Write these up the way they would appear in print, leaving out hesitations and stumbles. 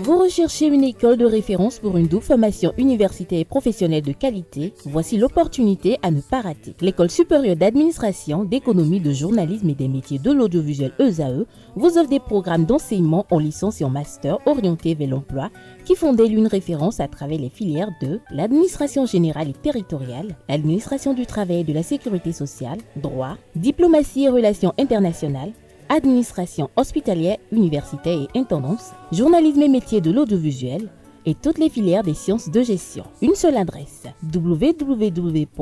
Vous recherchez une école de référence pour une double formation universitaire et professionnelle de qualité? Voici l'opportunité à ne pas rater. L'École supérieure d'administration, d'économie, de journalisme et des métiers de l'audiovisuel ESAE vous offre des programmes d'enseignement en licence et en master orientés vers l'emploi qui font d'elle une référence à travers les filières de l'administration générale et territoriale, l'administration du travail et de la sécurité sociale, droit, diplomatie et relations internationales, administration hospitalière, universitaire et intendance, journalisme et métiers de l'audiovisuel et toutes les filières des sciences de gestion. Une seule adresse, www.esae.bj.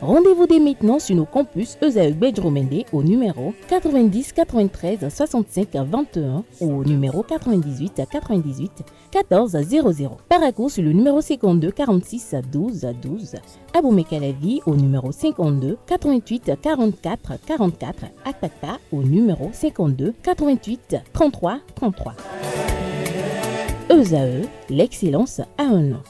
Rendez-vous dès maintenant sur nos campus ESAE Bedjromende au numéro 90 93 65 21 ou au numéro 98 98 14 00. Paracourt sur le numéro 52 46 12 12. Aboumé-Calavi au numéro 52 88 44 44. Akpakpa au numéro 52 88 33 33. ESAE, l'excellence a un nom.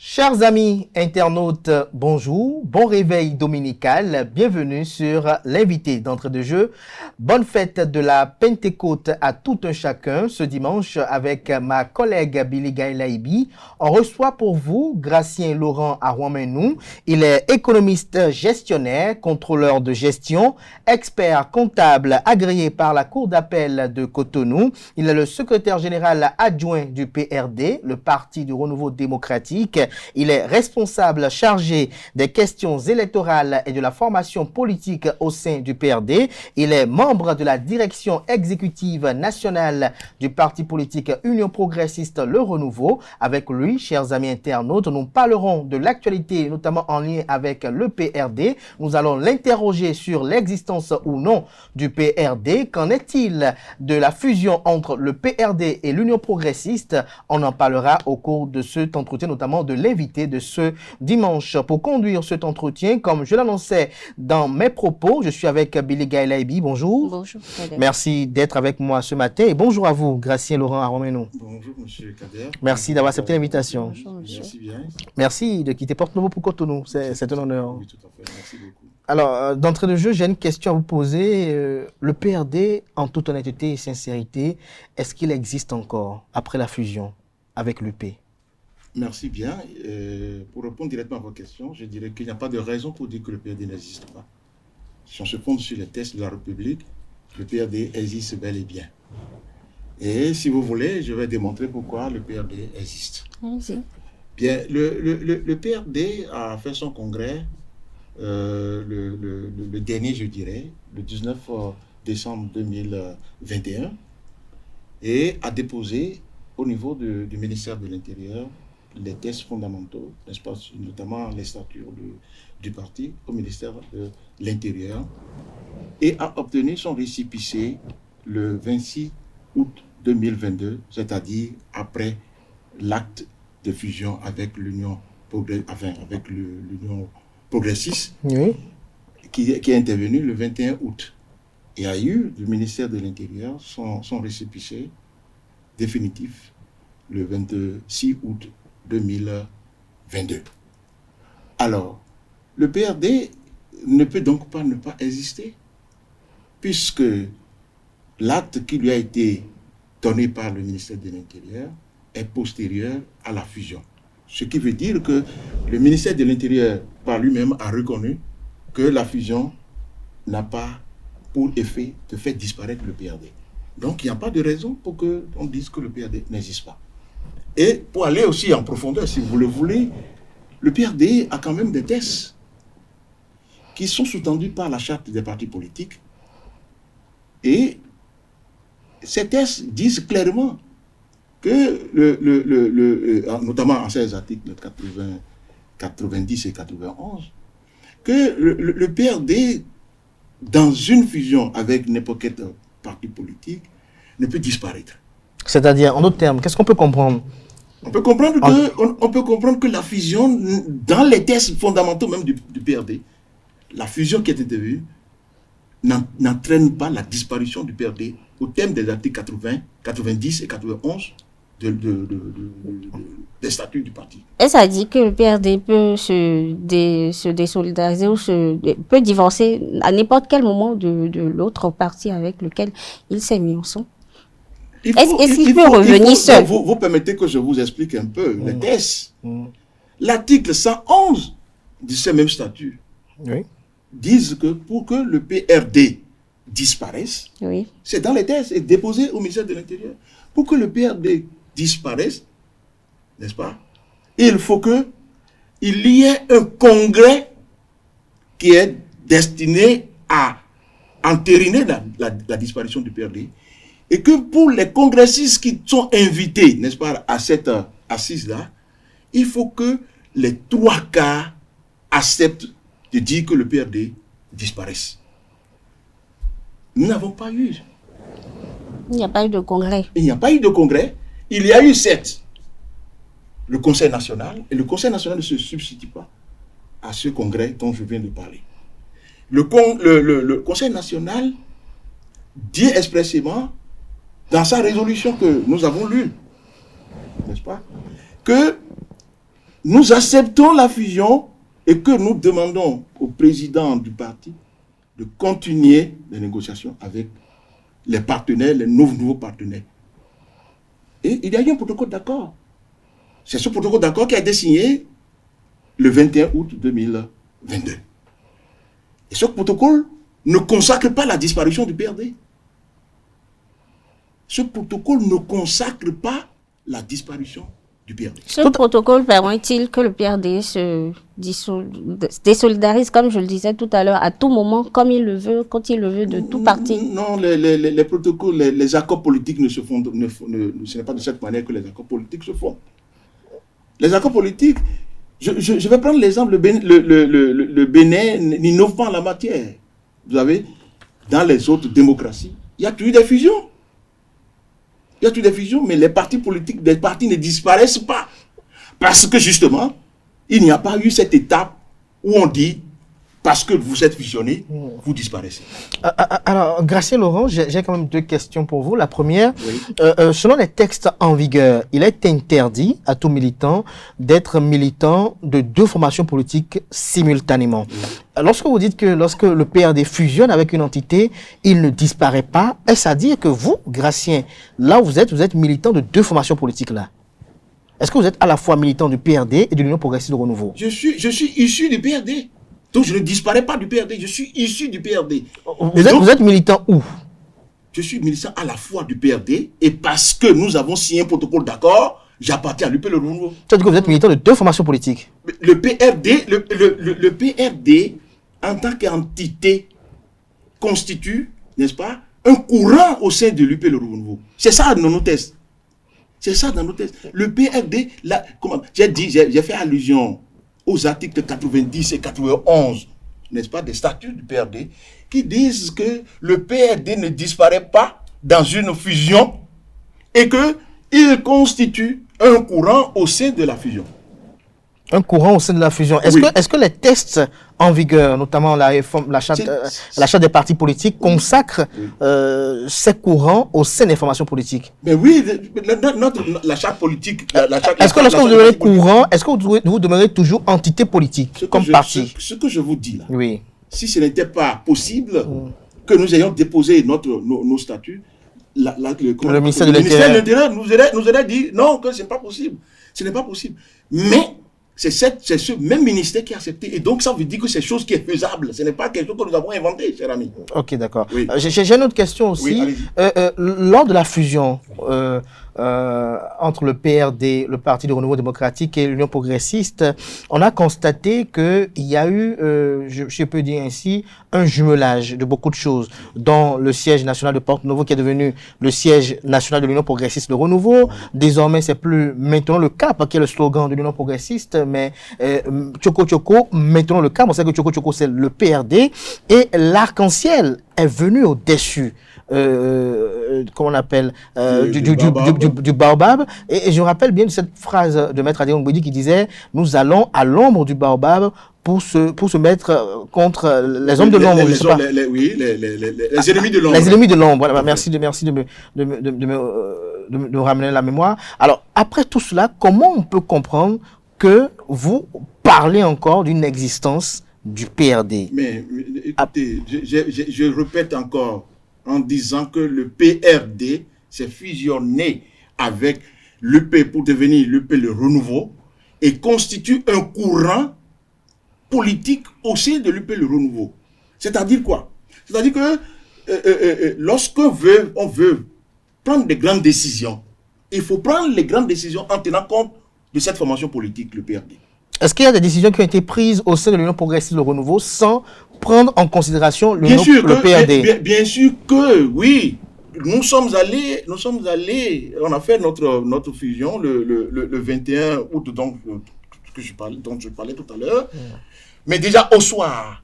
Chers amis internautes, bonjour, bon réveil dominical, bienvenue sur l'invité d'entrée de jeu. Bonne fête de la Pentecôte à tout un chacun ce dimanche avec ma collègue Billy Gaïlaïbi. On reçoit pour vous Gracien Laurent Arouamenou. Il est économiste gestionnaire, contrôleur de gestion, expert comptable agréé par la Cour d'appel de Cotonou. Il est le secrétaire général adjoint du PRD, le Parti du Renouveau démocratique. Il est responsable chargé des questions électorales et de la formation politique au sein du PRD. Il est membre de la direction exécutive nationale du parti politique Union progressiste Le Renouveau. Avec lui, chers amis internautes, nous parlerons de l'actualité, notamment en lien avec le PRD. Nous allons l'interroger sur l'existence ou non du PRD. Qu'en est-il de la fusion entre le PRD et l'Union progressiste? On en parlera au cours de cet entretien, notamment de l'invité de ce dimanche. Pour conduire cet entretien, comme je l'annonçais dans mes propos, je suis avec Billy Gaïlaïbi. Bonjour. Bonjour. Merci d'être avec moi ce matin. Et bonjour à vous, Gracien Laurent Arouamenou. Bonjour, monsieur Kader. Merci d'avoir accepté l'invitation. Bonjour, monsieur. Merci bien. Merci de quitter Porte-Nouveau pour Cotonou. C'est un honneur. Oui, tout à fait. Merci beaucoup. Alors, d'entrée de jeu, j'ai une question à vous poser. Le PRD, en toute honnêteté et sincérité, est-ce qu'il existe encore après la fusion avec l'UP? Merci bien. Pour répondre directement à votre question, je dirais qu'il n'y a pas de raison pour dire que le PRD n'existe pas. Si on se fonde sur les tests de la République, le PRD existe bel et bien. Et si vous voulez, je vais démontrer pourquoi le PRD existe. Allez-y. Bien, le PRD a fait son congrès le dernier, je dirais, le 19 décembre 2021, et a déposé au niveau du ministère de l'Intérieur les tests fondamentaux, n'est-ce pas, notamment les statures du parti au ministère de l'Intérieur, et a obtenu son récépissé le 26 août 2022, c'est-à-dire après l'acte de fusion avec l'Union progressiste, Oui. qui est intervenu le 21 août. Et a eu du ministère de l'Intérieur son récépissé définitif le 26 août 2022. Alors, le PRD ne peut donc pas ne pas exister, puisque l'acte qui lui a été donné par le ministère de l'Intérieur est postérieur à la fusion. Ce qui veut dire que le ministère de l'Intérieur, par lui-même, a reconnu que la fusion n'a pas pour effet de faire disparaître le PRD. Donc, il n'y a pas de raison pour qu'on dise que le PRD n'existe pas. Et pour aller aussi en profondeur, si vous le voulez, le PRD a quand même des tests qui sont sous-tendus par la charte des partis politiques. Et ces tests disent clairement que, notamment en ces articles 80, 90 et 91, que le PRD, dans une fusion avec n'importe quel parti politique, ne peut disparaître. C'est-à-dire, en d'autres termes, qu'est-ce qu'on peut comprendre? On peut comprendre que la fusion, dans les tests fondamentaux même du PRD, la fusion qui est intervenue n'entraîne pas la disparition du PRD au terme des articles 80, 90 et 91 des statuts du parti. Et ça dit que le PRD peut se désolidariser ou peut divorcer à n'importe quel moment de l'autre parti avec lequel il s'est mis ensemble. Est-ce qu'il peut revenir seul? Vous permettez que je vous explique un peu les tests. L'article 111 de ce même statut disent que pour que le PRD disparaisse, c'est dans les tests et déposé au ministère de l'Intérieur. Pour que le PRD disparaisse, n'est-ce pas, il faut qu'il y ait un congrès qui est destiné à entériner la disparition du PRD, et que pour les congressistes qui sont invités, n'est-ce pas, à cette assise-là, il faut que les 3/4 acceptent de dire que le PRD disparaisse. Nous n'avons pas eu. Il n'y a pas eu de congrès. Il n'y a pas eu de congrès. Il y a eu certes le Conseil national, et le Conseil national ne se substitue pas à ce congrès dont je viens de parler. Le Conseil national dit expressément, dans sa résolution que nous avons lue, n'est-ce pas, que nous acceptons la fusion et que nous demandons au président du parti de continuer les négociations avec les partenaires, les nouveaux partenaires. Et il y a eu un protocole d'accord. C'est ce protocole d'accord qui a été signé le 21 août 2022. Et ce protocole ne consacre pas la disparition du PRD. Ce protocole ne consacre pas la disparition du PRD. Ce protocole permet-il que le PRD se désolidarise, comme je le disais tout à l'heure, à tout moment, comme il le veut, quand il le veut, de tout parti? Non, les protocoles, les accords politiques ne se font, ce n'est pas de cette manière que les accords politiques se font. Les accords politiques, je vais prendre l'exemple, le Bénin n'innove pas en la matière. Vous savez, dans les autres démocraties, il y a toujours des fusions. Il y a toujours des fusions, mais les partis politiques, des partis ne disparaissent pas. Parce que justement, il n'y a pas eu cette étape où on dit, parce que vous êtes fusionnés, vous disparaissez. Alors, Gracien Laurent, j'ai quand même 2 questions pour vous. La première, selon les textes en vigueur, il est interdit à tout militant d'être militant de 2 formations politiques simultanément. Lorsque vous dites que lorsque le PRD fusionne avec une entité, il ne disparaît pas, est-ce à dire que vous, Gracien, là où vous êtes militant de 2 formations politiques là? Est-ce que vous êtes à la fois militant du PRD et de l'Union progressiste de renouveau? Je suis issu du PRD. Donc je ne disparais pas du PRD, je suis issu du PRD. Vous êtes militant où? Je suis militant à la fois du PRD, et parce que nous avons signé un protocole d'accord, j'appartiens à l'UP Le Renouveau. Ça veut dire que vous êtes militant de 2 formations politiques? Le PRD, en tant qu'entité, constitue, n'est-ce pas, un courant au sein de l'UP Le Renouveau. C'est ça dans nos tests. C'est ça dans nos tests. Le PRD, j'ai fait allusion aux articles 90 et 91, n'est-ce pas, des statuts du PRD, qui disent que le PRD ne disparaît pas dans une fusion et qu'il constitue un courant au sein de la fusion. Un courant au sein de la fusion. Est-ce que les tests en vigueur, notamment la charte des partis politiques, consacrent ces courants au sein des formations politiques? Mais oui, la charte politique... Est-ce que lorsque vous demeurez courant, est-ce que vous demeurez toujours entité politique comme parti? Ce que je vous dis là, oui. Si ce n'était pas possible que nous ayons déposé nos statuts, le ministère de l'Intérieur nous aurait dit non, que ce n'est pas possible. Ce n'est pas possible. Mais c'est ce même ministère qui a accepté. Et donc, ça veut dire que c'est chose qui est faisable. Ce n'est pas quelque chose que nous avons inventé, cher ami. Ok, d'accord. Oui. J'ai une autre question aussi. Oui, lors de la fusion entre le PRD, le Parti de Renouveau démocratique, et l'Union progressiste, on a constaté qu'il y a eu, je peux dire ainsi, un jumelage de beaucoup de choses, dont le siège national de Porte-Novo qui est devenu le siège national de l'Union progressiste de Renouveau. Désormais, c'est plus maintenant le cap qui est le slogan de l'Union progressiste, mais Tchoko Tchoko, maintenant le cap. On sait que Tchoko Tchoko, c'est le PRD, et l'arc-en-ciel est venu au-dessus. Comment on appelle du baobab. Et je me rappelle bien de cette phrase de Maître Adrien Ngouedi qui disait « Nous allons à l'ombre du baobab pour se mettre contre les hommes de l'ombre. » Les ennemis de l'ombre. Les ennemis de l'ombre. Voilà, merci de me ramener la mémoire. Alors, après tout cela, comment on peut comprendre que vous parlez encore d'une existence du PRD? Mais écoutez, je répète encore, en disant que le PRD, s'est fusionné avec l'UP pour devenir l'UP Le Renouveau et constitue un courant politique au sein de l'UP Le Renouveau. C'est-à-dire quoi? C'est-à-dire que lorsqu'on veut prendre des grandes décisions, il faut prendre les grandes décisions en tenant compte de cette formation politique, le PRD. Est-ce qu'il y a des décisions qui ont été prises au sein de l'Union progressiste Le Renouveau sans prendre en considération le PRD? Bien sûr que oui. Nous sommes allés, on a fait notre fusion le 21 août dont je parlais tout à l'heure. Mais déjà au soir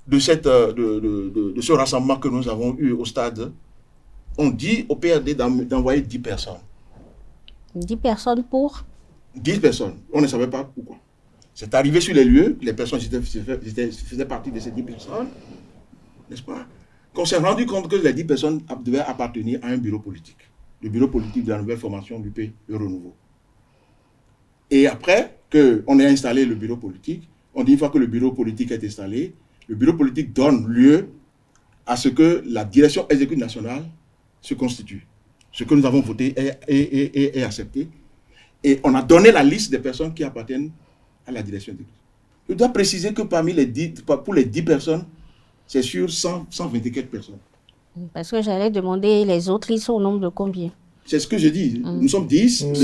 de ce rassemblement que nous avons eu au stade, on dit au PRD d'envoyer 10 personnes. 10 personnes pour 10 personnes. On ne savait pas pourquoi. C'est arrivé sur les lieux, les personnes faisaient partie de ces 10 personnes, n'est-ce pas? Qu'on s'est rendu compte que les 10 personnes devaient appartenir à un bureau politique. Le bureau politique de la nouvelle formation du l'UP Le Renouveau. Et après qu'on ait installé le bureau politique, on dit une fois que le bureau politique est installé, le bureau politique donne lieu à ce que la direction exécutive nationale se constitue. Ce que nous avons voté est accepté. Et on a donné la liste des personnes qui appartiennent à la direction exécutive. Je dois préciser que pour les 10 personnes, c'est sur 120 et quelques personnes. Parce que j'allais demander les autres, ils sont au nombre de combien? C'est ce que je dis. Nous sommes 10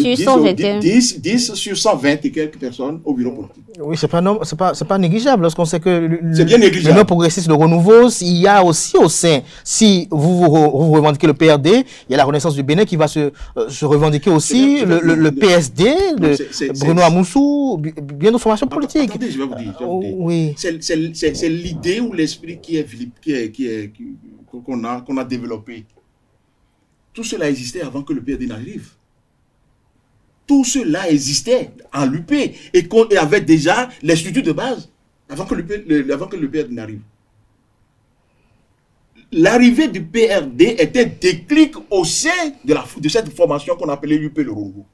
sur 120 et quelques personnes au bureau politique. Oui, c'est pas négligeable lorsqu'on sait que c'est bien négligeable. L'Union progressiste de renouveau, il y a aussi au sein, si vous revendiquez le PRD, il y a la Renaissance du Bénin qui va se revendiquer aussi, le PSD, Bruno Amoussou, bien d'autres formations politiques. Attendez, je vais vous dire. Oui. C'est l'idée ou l'esprit qu'on a développé. Tout cela existait avant que le PRD n'arrive. Tout cela existait en l'UP et avait déjà les structures de base avant que le PRD n'arrive. L'arrivée du PRD était déclic au sein de cette formation qu'on appelait l'UP Le Renouveau.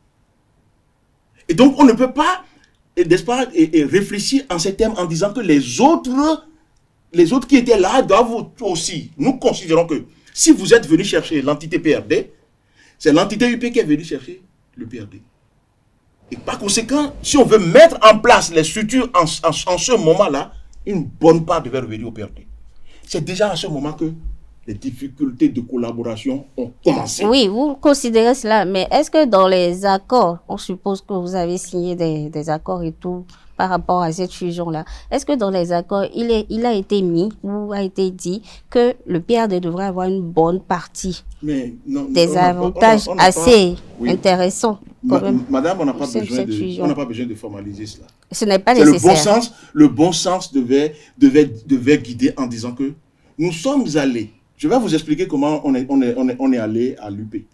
Et donc on ne peut pas, n'est-ce pas, réfléchir en ces termes en disant que les autres qui étaient là doivent aussi. Nous considérons que si vous êtes venu chercher l'entité PRD, c'est l'entité UP qui est venue chercher le PRD. Et par conséquent, si on veut mettre en place les structures en ce moment-là, une bonne part devait revenir au PRD. C'est déjà à ce moment que les difficultés de collaboration ont commencé. Oui, vous considérez cela, mais est-ce que dans les accords, on suppose que vous avez signé des accords et tout par rapport à cette fusion-là, est-ce que dans les accords, il a été mis ou a été dit que le PRD devrait avoir une bonne partie des avantages assez intéressants? Madame, on n'a pas besoin de formaliser cela. Ce n'est pas nécessaire. Le bon sens devait guider en disant que nous sommes allés. Je vais vous expliquer comment on est allé à l'UP.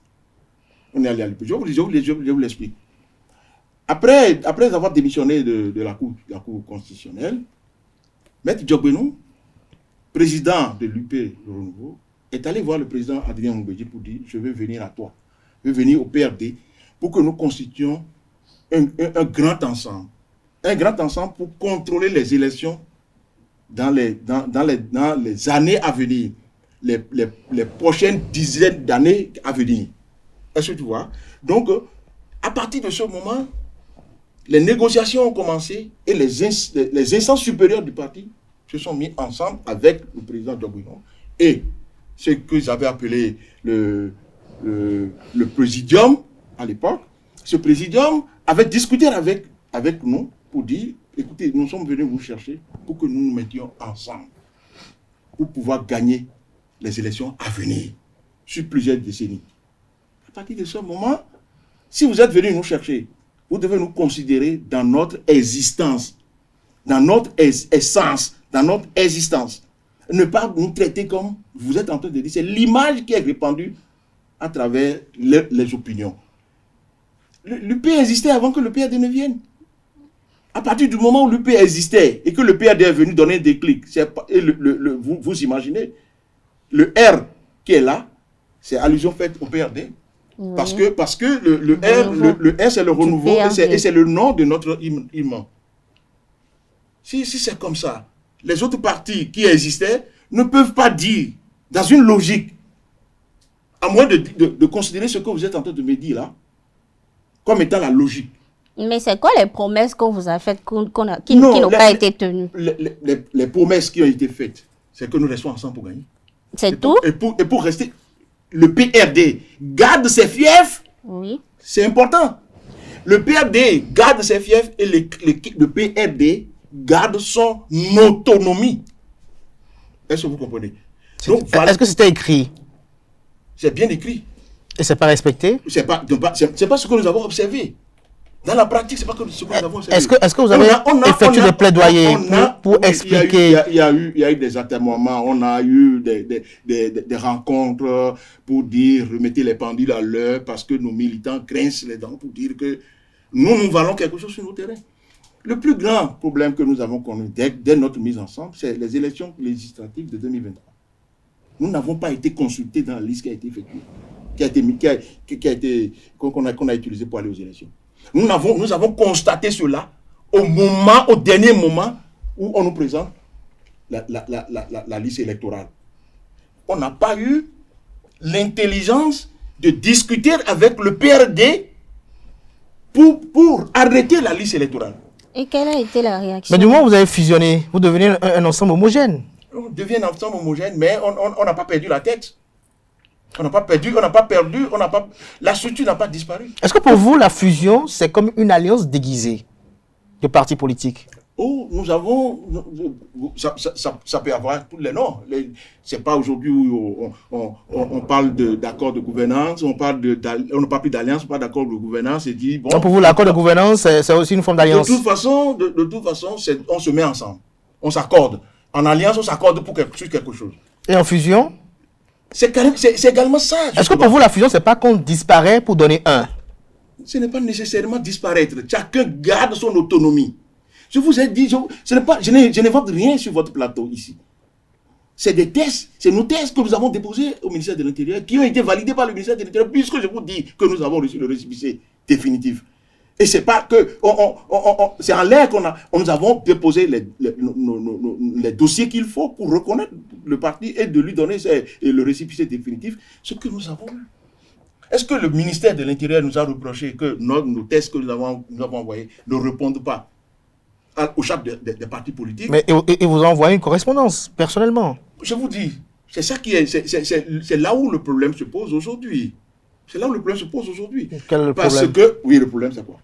On est allé à l'UP. Je vous l'explique. Après avoir démissionné de la Cour constitutionnelle, Maître Diogbenou, président de l'UP Le Renouveau, est allé voir le président Adrien Moubedji pour dire: je veux venir à toi, je veux venir au PRD pour que nous constituions un grand ensemble. Un grand ensemble pour contrôler les élections dans les années à venir, les prochaines dizaines d'années à venir. Est-ce que tu vois? Donc, à partir de ce moment, les négociations ont commencé et les instances supérieures du parti se sont mis ensemble avec le président Diogbenou et ce que j'avais appelé le présidium à l'époque. Ce présidium avait discuté avec nous pour dire: écoutez, nous sommes venus vous chercher pour que nous nous mettions ensemble pour pouvoir gagner les élections à venir sur plusieurs décennies. À partir de ce moment, si vous êtes venus nous chercher, vous devez nous considérer dans notre existence, dans notre essence, dans notre existence. Ne pas nous traiter comme vous êtes en train de dire. C'est l'image qui est répandue à travers les opinions. L'UP existait avant que le PRD ne vienne. À partir du moment où l'UP existait et que le PRD est venu donner des clics, vous imaginez, le R qui est là, c'est allusion faite au PRD. Oui. Parce que le R c'est le renouveau et c'est le nom de notre hymne. Si c'est comme ça, les autres partis qui existaient ne peuvent pas dire, dans une logique À moins de considérer ce que vous êtes en train de me dire là comme étant la logique. Mais c'est quoi les promesses qu'on vous a faites qui n'ont pas été tenues? Les promesses qui ont été faites, c'est que nous restons ensemble pour gagner. C'est tout? Et pour rester, le PRD garde ses fiefs. Oui. C'est important. Le PRD garde ses fiefs et le PRD garde son autonomie. Est-ce que vous comprenez? Donc, est-ce que c'était écrit? C'est bien écrit. Et c'est pas respecté? C'est pas ce que nous avons observé. Dans la pratique, c'est pas ce que nous avons observé. Est-ce que vous avez effectué des plaidoyers pour expliquer? Il y a eu des atermoiements, on a eu des rencontres pour dire remettez les pendules à l'heure parce que nos militants grincent les dents pour dire que nous valons quelque chose sur nos terrains. Le plus grand problème que nous avons connu dès notre mise ensemble, c'est les élections législatives de 2023. Nous n'avons pas été consultés dans la liste qui a été effectuée, qu'on a utilisée pour aller aux élections. Nous avons constaté cela au dernier moment où on nous présente la liste électorale. On n'a pas eu l'intelligence de discuter avec le PRD pour arrêter la liste électorale. Et quelle a été la réaction? Mais du moment où vous avez fusionné, vous devenez un ensemble homogène. On devient un ensemble homogène, mais on n'a pas perdu la tête. La structure n'a pas disparu. Est-ce que pour vous, la fusion, c'est comme une alliance déguisée de partis politiques? Oh, nous avons... Ça peut avoir tous les noms. C'est pas aujourd'hui où on parle d'accord de gouvernance, on ne parle plus d'alliance, on parle d'accord de gouvernance et dit... Bon, donc pour vous, l'accord de gouvernance, c'est aussi une forme d'alliance? De toute façon, on se met ensemble. On s'accorde. En alliance, on s'accorde sur quelque chose. Et en fusion? C'est également ça. Est-ce que pour vous, la fusion, c'est pas qu'on disparaît pour donner un? Ce n'est pas nécessairement disparaître. Chacun garde son autonomie. Je vous ai dit, je n'invente rien sur votre plateau ici. C'est des tests, c'est nos tests que nous avons déposés au ministère de l'Intérieur, qui ont été validés par le ministère de l'Intérieur, puisque je vous dis que nous avons reçu le récépissé définitif. Et c'est pas que, c'est en l'air nous avons déposé les dossiers qu'il faut pour reconnaître le parti et de lui donner le récépissé définitif, ce que nous avons eu. Est-ce que le ministère de l'Intérieur nous a reproché que nos tests que nous avons envoyés ne répondent pas au chef des partis politiques? Mais et vous envoyez une correspondance, personnellement? Je vous dis, c'est ça qui est, c'est là où le problème se pose aujourd'hui. C'est là où le problème se pose aujourd'hui. Parce que, oui, le problème c'est quoi?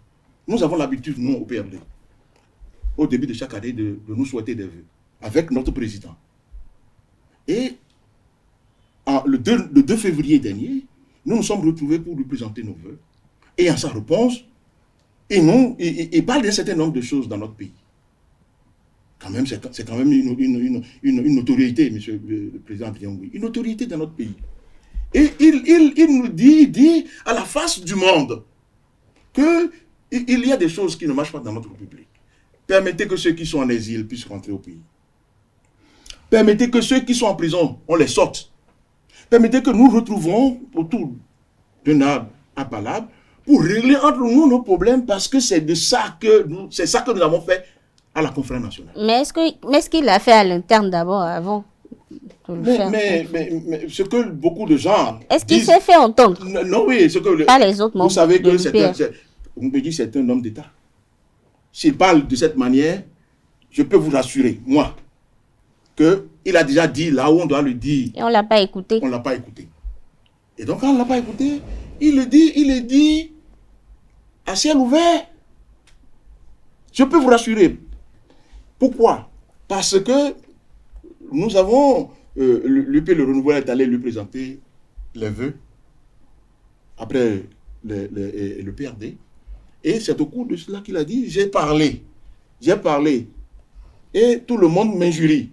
Nous avons l'habitude, nous, au PRD, au début de chaque année, de nous souhaiter des vœux avec notre président. Et le 2 février dernier, nous nous sommes retrouvés pour lui présenter nos vœux. Et en sa réponse, il parle d'un certain nombre de choses dans notre pays. Quand même, c'est quand même une notoriété, monsieur le président Triangui, une notoriété dans notre pays. Et il nous dit à la face du monde qu'il y a des choses qui ne marchent pas dans notre République. Permettez que ceux qui sont en exil puissent rentrer au pays. Permettez que ceux qui sont en prison, on les sorte. Permettez que nous retrouvons autour d'un arbre à palabre pour régler entre nous nos problèmes, parce que c'est ça que nous avons fait à la conférence nationale. Mais est-ce qu'il l'a fait à l'interne d'abord, avant de le faire? Mais ce que beaucoup de gens... Est-ce qu'il s'est fait entendre? Non, oui, ce que... Pas les autres membres. Vous savez que c'est un homme d'État. S'il parle de cette manière, je peux vous rassurer, moi, qu'il a déjà dit là où on doit le dire. Et on ne l'a pas écouté. On ne l'a pas écouté. Et donc, quand on ne l'a pas écouté, il le dit à ciel ouvert. Je peux vous rassurer. Pourquoi? Parce que nous avons, l'UP Le Renouveau est allé lui présenter les vœux après le PRD. Et c'est au cours de cela qu'il a dit, j'ai parlé. Et tout le monde m'injurie.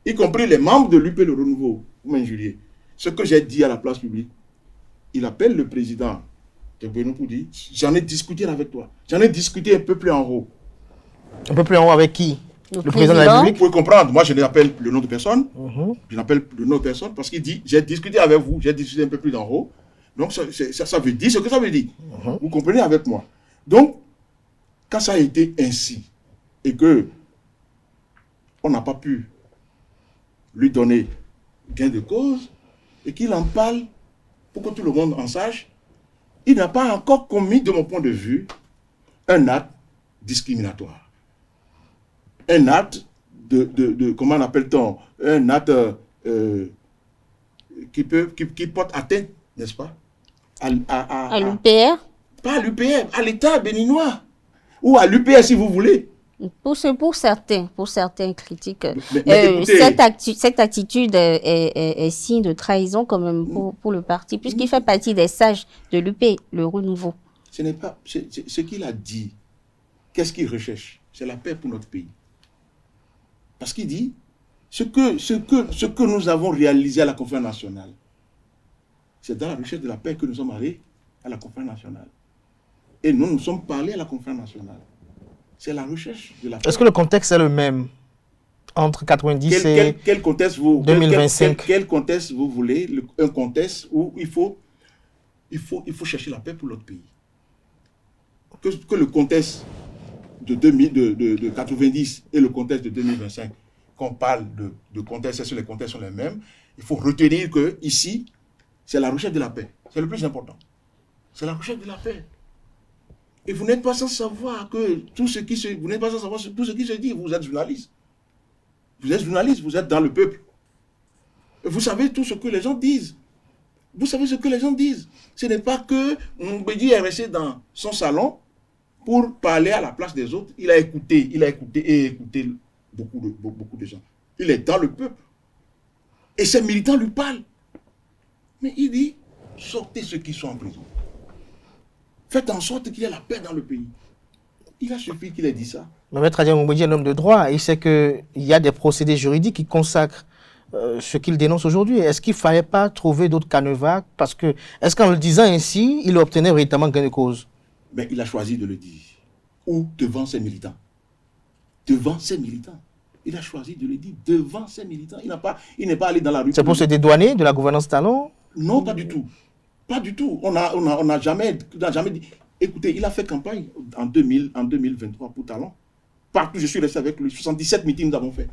Y compris les membres de l'UP Le Renouveau m'injurier. Ce que j'ai dit à la place publique, il appelle le président de Benoît pour dire, j'en ai discuté avec toi. J'en ai discuté un peu plus en haut. Un peu plus en haut avec qui? Le président de la République? Vous pouvez comprendre, moi je n'appelle le nom de personne. Je n'appelle le nom de personne parce qu'il dit, j'ai discuté avec vous, j'ai discuté un peu plus en haut. Donc ça veut dire ce que ça veut dire. Vous comprenez avec moi? Donc, quand ça a été ainsi, et que on n'a pas pu lui donner gain de cause, et qu'il en parle pour que tout le monde en sache, il n'a pas encore commis, de mon point de vue, un acte discriminatoire. Un acte comment on appelle-t-on, un acte qui porte atteinte, n'est-ce pas, à l'UPR? Pas à l'UPR, à l'État béninois. Ou à l'UPR si vous voulez. Pour certains critiques, mais écoutez, cette attitude est signe de trahison quand même pour le parti, puisqu'il fait partie des sages de l'UP, le renouveau. Ce n'est pas ce qu'il a dit. Qu'est-ce qu'il recherche? C'est la paix pour notre pays. Parce qu'il dit ce que nous avons réalisé à la conférence nationale, c'est dans la recherche de la paix que nous sommes allés à la conférence nationale. Et nous sommes parlés à la conférence nationale. C'est la recherche de la paix. Est-ce que le contexte est le même entre 90 et quel contexte 2025? Quel contexte vous voulez? Un contexte où il faut chercher la paix pour notre pays. Que le contexte de 90 et le contexte de 2025, qu'on parle de contexte, est-ce que les contextes sont les mêmes? Il faut retenir que ici, c'est la recherche de la paix. C'est le plus important. C'est la recherche de la paix. Et vous n'êtes pas sans savoir tout ce qui se dit. Vous êtes journaliste. Vous êtes journaliste, vous êtes dans le peuple. Et vous savez tout ce que les gens disent. Vous savez ce que les gens disent. Ce n'est pas que Mbedi est resté dans son salon pour parler à la place des autres. Il a écouté beaucoup de gens. Il est dans le peuple. Et ses militants lui parlent. Mais il dit, sortez ceux qui sont en prison. Faites en sorte qu'il y ait la paix dans le pays. Il a suffi qu'il ait dit ça. Mais Maître Adrien Mbedi est un homme de droit. Il sait qu'il y a des procédés juridiques qui consacrent ce qu'il dénonce aujourd'hui. Est-ce qu'il ne fallait pas trouver d'autres canevas? Parce que, est-ce qu'en le disant ainsi, il obtenait véritablement gain de cause? Mais il a choisi de le dire. Ou devant ses militants. Devant ses militants. Il a choisi de le dire devant ses militants. Il n'est pas allé dans la rue. C'est pour se dédouaner de la gouvernance talon? Non, pas du tout. Pas du tout. On n'a jamais dit. Écoutez, il a fait campagne en 2023 pour Talon. Partout, je suis resté avec lui. 77 meetings nous avons fait.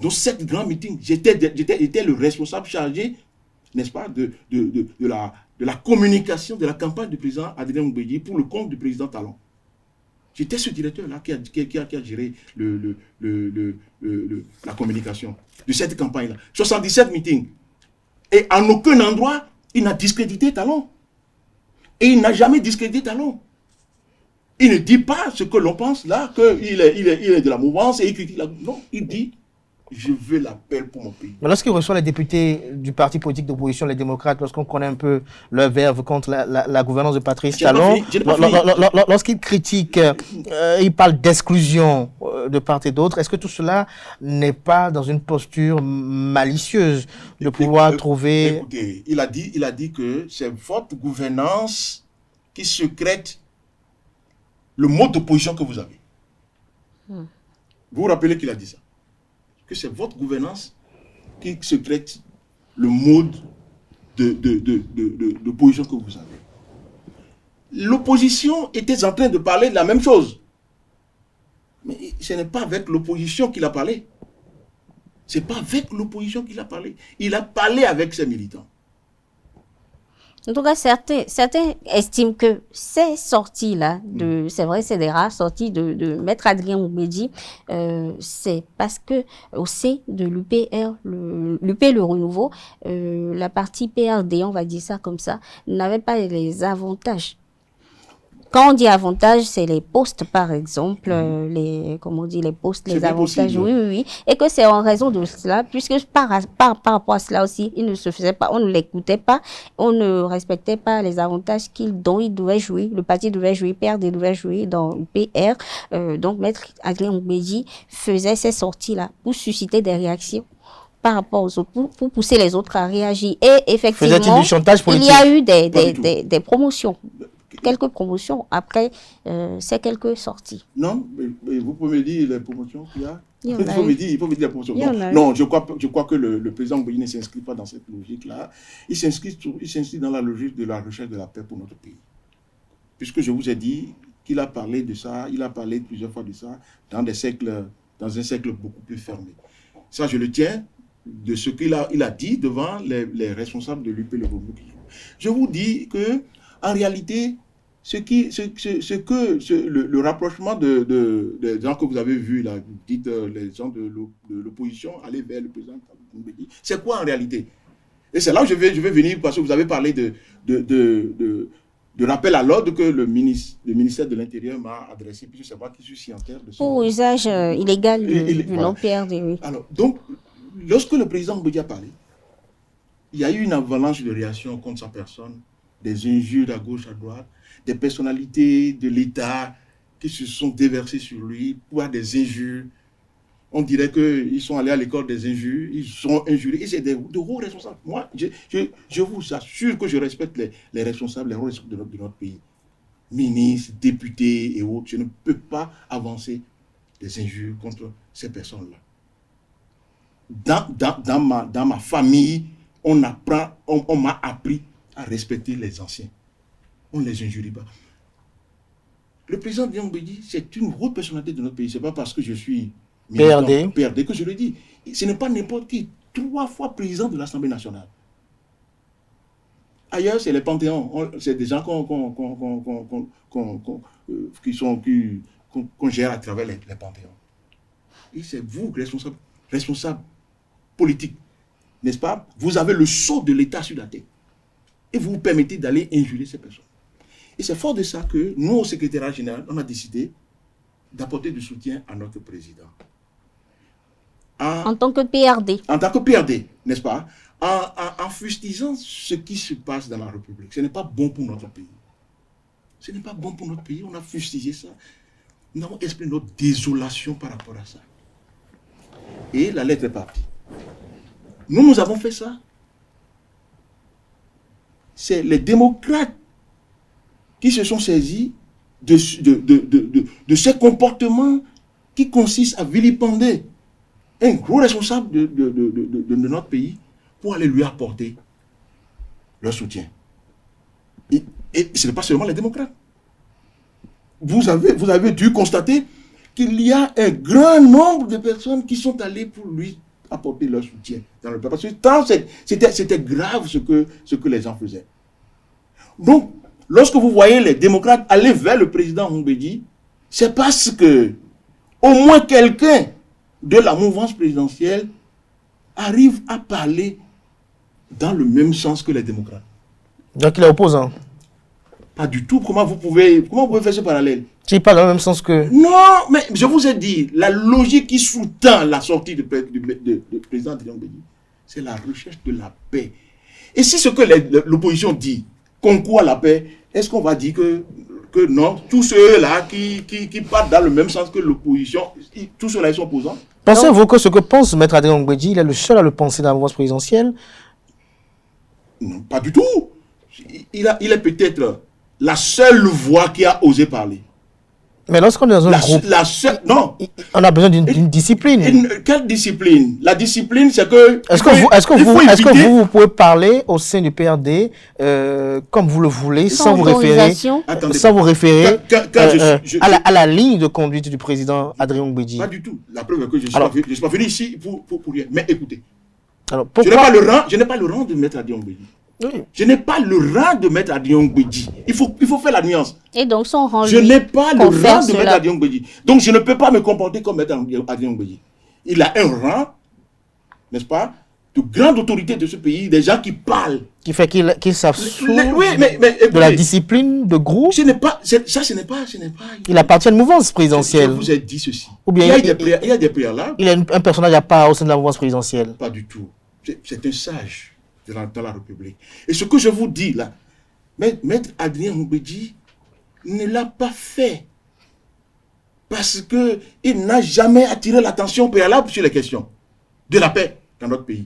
Donc, 7 grands meetings. J'étais le responsable chargé, n'est-ce pas, de la communication de la campagne du président Adrien Mbedi pour le compte du président Talon. J'étais ce directeur-là qui a géré la communication de cette campagne-là. 77 meetings. Et en aucun endroit, il n'a discrédité Talon. Et il n'a jamais discrédité Talon. Il ne dit pas ce que l'on pense là, qu'il est de la mouvance et il critique la... Non, il dit, je veux la paix pour mon pays. Mais lorsqu'il reçoit les députés du parti politique d'opposition, les démocrates, lorsqu'on connaît un peu leur verve contre la gouvernance de Patrice Talon, lorsqu'il critique, il parle d'exclusion de part et d'autre, est-ce que tout cela n'est pas dans une posture malicieuse de pouvoir trouver... Écoutez, il a dit que c'est votre gouvernance qui secrète le mode d'opposition que vous avez. Vous vous rappelez qu'il a dit ça? Que c'est votre gouvernance qui secrète le mode d'opposition que vous avez. L'opposition était en train de parler de la même chose. Mais ce n'est pas avec l'opposition qu'il a parlé. Ce n'est pas avec l'opposition qu'il a parlé. Il a parlé avec ses militants. En tout cas, certains estiment que ces sorties-là, c'est vrai, c'est des rares sorties de Maître Adrien Mbedi, c'est parce que au sein de l'UPR, le renouveau, la partie PRD, on va dire ça comme ça, n'avait pas les avantages. Quand on dit avantages, c'est les postes, par exemple, les postes, les avantages, oui. Et que c'est en raison de cela, puisque par rapport à cela aussi, il ne se faisait pas, on ne l'écoutait pas, on ne respectait pas les avantages dont il devait jouer, le parti devait jouer, PRD devait jouer dans le PR. Donc, Maître Adrien Mbedi faisait ces sorties-là pour susciter des réactions par rapport aux autres, pour pousser les autres à réagir. Et effectivement, faisait-il du chantage politique? Il y a eu des promotions. Quelques promotions après ces quelques sorties. Non, mais vous pouvez me dire les promotions qu'il y a. Il faut me dire les promotions. Non, je crois que le président Mbedi ne s'inscrit pas dans cette logique-là. Il s'inscrit dans la logique de la recherche de la paix pour notre pays. Puisque je vous ai dit qu'il a parlé de ça, il a parlé plusieurs fois de ça dans un cercle beaucoup plus fermé. Ça, je le tiens de ce qu'il a dit devant les responsables de l'UP Le Groupe. Je vous dis que, en réalité, le rapprochement des gens que vous avez vus, là, dites les gens de l'opposition, aller vers le président, c'est quoi en réalité? Et c'est là où je vais venir, parce que vous avez parlé de rappel à l'ordre que le ministère de l'Intérieur m'a adressé, puisque c'est moi qui suis signataire de ça. Pour usage illégal du nom PRD, oui. Alors, donc, lorsque le président Mbeki a parlé, il y a eu une avalanche de réactions contre sa personne, des injures à gauche, à droite, des personnalités de l'État qui se sont déversées sur lui pour des injures. On dirait qu'ils sont allés à l'école des injures, ils sont injuriés, et c'est de hauts responsables. Moi, je vous assure que je respecte les responsables, les hauts responsables de notre pays. Ministres, députés et autres, je ne peux pas avancer des injures contre ces personnes-là. Dans ma famille, on m'a appris à respecter les anciens. On ne les injurie pas. Le président Adrien Mbeki, c'est une haute personnalité de notre pays. Ce n'est pas parce que je suis PRD que je le dis. Ce n'est pas n'importe qui. 3 fois président de l'Assemblée nationale. Ailleurs, c'est les panthéons. C'est des gens qu'on gère à travers les panthéons. Et c'est vous, responsable politique, n'est-ce pas? Vous avez le sceau de l'État sur la tête. Et vous vous permettez d'aller injurer ces personnes. Et c'est fort de ça que nous, au secrétariat général, on a décidé d'apporter du soutien à notre président. En tant que PRD. En tant que PRD, n'est-ce pas? En fustigeant ce qui se passe dans la République. Ce n'est pas bon pour notre pays. Ce n'est pas bon pour notre pays. On a fustigé ça. Nous avons exprimé notre désolation par rapport à ça. Et la lettre est partie. Nous avons fait ça. C'est les démocrates qui se sont saisis de ces comportements qui consistent à vilipender un gros responsable de notre pays pour aller lui apporter leur soutien. Et ce n'est pas seulement les démocrates. Vous avez dû constater qu'il y a un grand nombre de personnes qui sont allées pour lui apporter leur soutien dans le peuple. Parce que tant c'était grave ce que les gens faisaient. Donc, lorsque vous voyez les démocrates aller vers le président Mbeki, c'est parce que au moins quelqu'un de la mouvance présidentielle arrive à parler dans le même sens que les démocrates. Donc il est opposant. Pas du tout. Comment vous pouvez faire ce parallèle? Tu parles dans le même sens que... Non, mais je vous ai dit, la logique qui sous-tend la sortie du président Adrien Mbeki, c'est la recherche de la paix. Et si ce que l'opposition dit concourt à la paix, est-ce qu'on va dire que non, tous ceux-là qui partent dans le même sens que l'opposition, tous ceux-là ils sont opposants? Pensez-vous que ce que pense Maître Adrien Mbeki, il est le seul à le penser dans la mouvance présidentielle? Non, pas du tout. Il est peut-être la seule voix qui a osé parler. Mais lorsqu'on est dans un groupe, non. On a besoin d'une discipline. Quelle discipline? La discipline, c'est que... Est-ce que vous pouvez parler au sein du PRD comme vous le voulez, sans vous référer à la ligne de conduite du président Adrien Mbeki? Pas du tout. La preuve est que je ne suis pas venu ici pour rien. Mais écoutez, alors, je n'ai pas le rang de Maître Adrien Mbeki. Oui. Je n'ai pas le rang de Maître Adrien Mbeki. Il faut faire la nuance. Et donc son rang, je n'ai pas le rang de Maître Adrien Mbeki. Donc je ne peux pas me comporter comme Maître Adrien Mbeki. Il a un rang, n'est-ce pas, de grande autorité de ce pays, des gens qui parlent. Qui fait qu'ils savent écoutez, de la discipline de groupe. Ce n'est pas... Il appartient à une mouvance présidentielle. Je vous ai dit ceci. Ou bien il y a des préalables. Il est un personnage à part au sein de la mouvance présidentielle. Pas du tout. C'est un sage dans la République. Et ce que je vous dis là, Maître Adrien Mbeki ne l'a pas fait parce qu'il n'a jamais attiré l'attention préalable sur les questions de la paix dans notre pays.